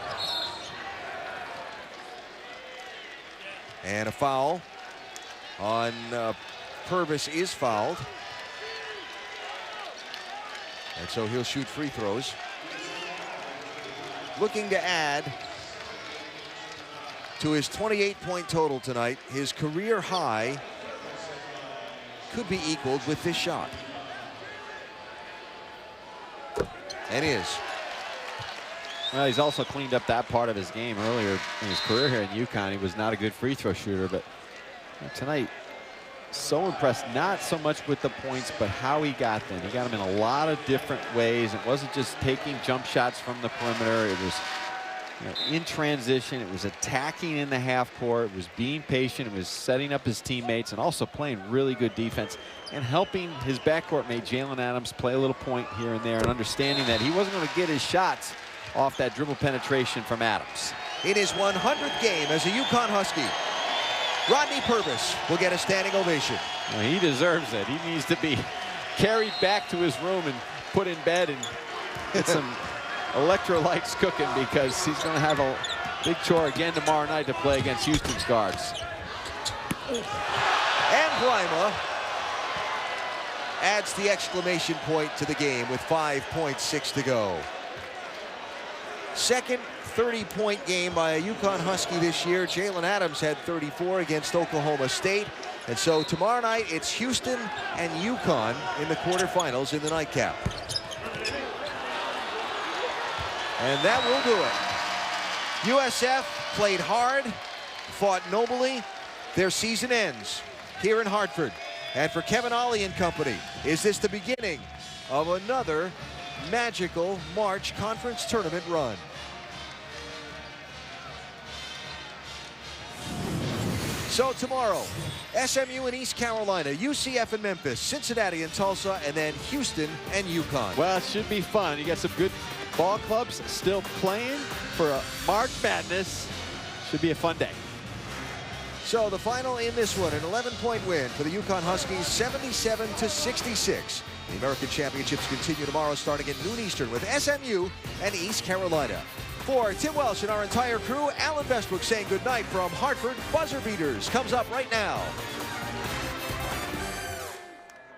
And a foul on Purvis is fouled. And so he'll shoot free throws. Looking to add to his 28-point total tonight. His career high could be equaled with this shot. And is. Well, he's also cleaned up that part of his game earlier in his career here in UConn. He was not a good free throw shooter, but tonight, so impressed, not so much with the points, but how he got them. He got them in a lot of different ways. It wasn't just taking jump shots from the perimeter. It was in transition. It was attacking in the half court. It was being patient. It was setting up his teammates and also playing really good defense and helping his backcourt mate Jalen Adams play a little point here and there and understanding that he wasn't going to get his shots off that dribble penetration from Adams. In his 100th game as a UConn Husky, Rodney Purvis will get a standing ovation. Well, he deserves it. He needs to be carried back to his room and put in bed and get some electrolytes cooking, because he's going to have a big chore again tomorrow night to play against Houston's guards. And Grima adds the exclamation point to the game with 5.6 to go. Second 30-point game by a UConn Husky this year. Jalen Adams had 34 against Oklahoma State. And so tomorrow night it's Houston and UConn in the quarterfinals in the nightcap. And that will do it. USF played hard, fought nobly. Their season ends here in Hartford. And for Kevin Ollie and company, is this the beginning of another magical March Conference Tournament run? So tomorrow, SMU and East Carolina, UCF and Memphis, Cincinnati and Tulsa, and then Houston and UConn. Well, it should be fun. You got some good ball clubs still playing for a March Madness. Should be a fun day. So the final in this one, an 11-point win for the UConn Huskies, 77-66. The American Championships continue tomorrow starting at noon Eastern with SMU and East Carolina. For Tim Welsh and our entire crew, Alan Bestbrook saying goodnight from Hartford. Buzzer Beaters comes up right now.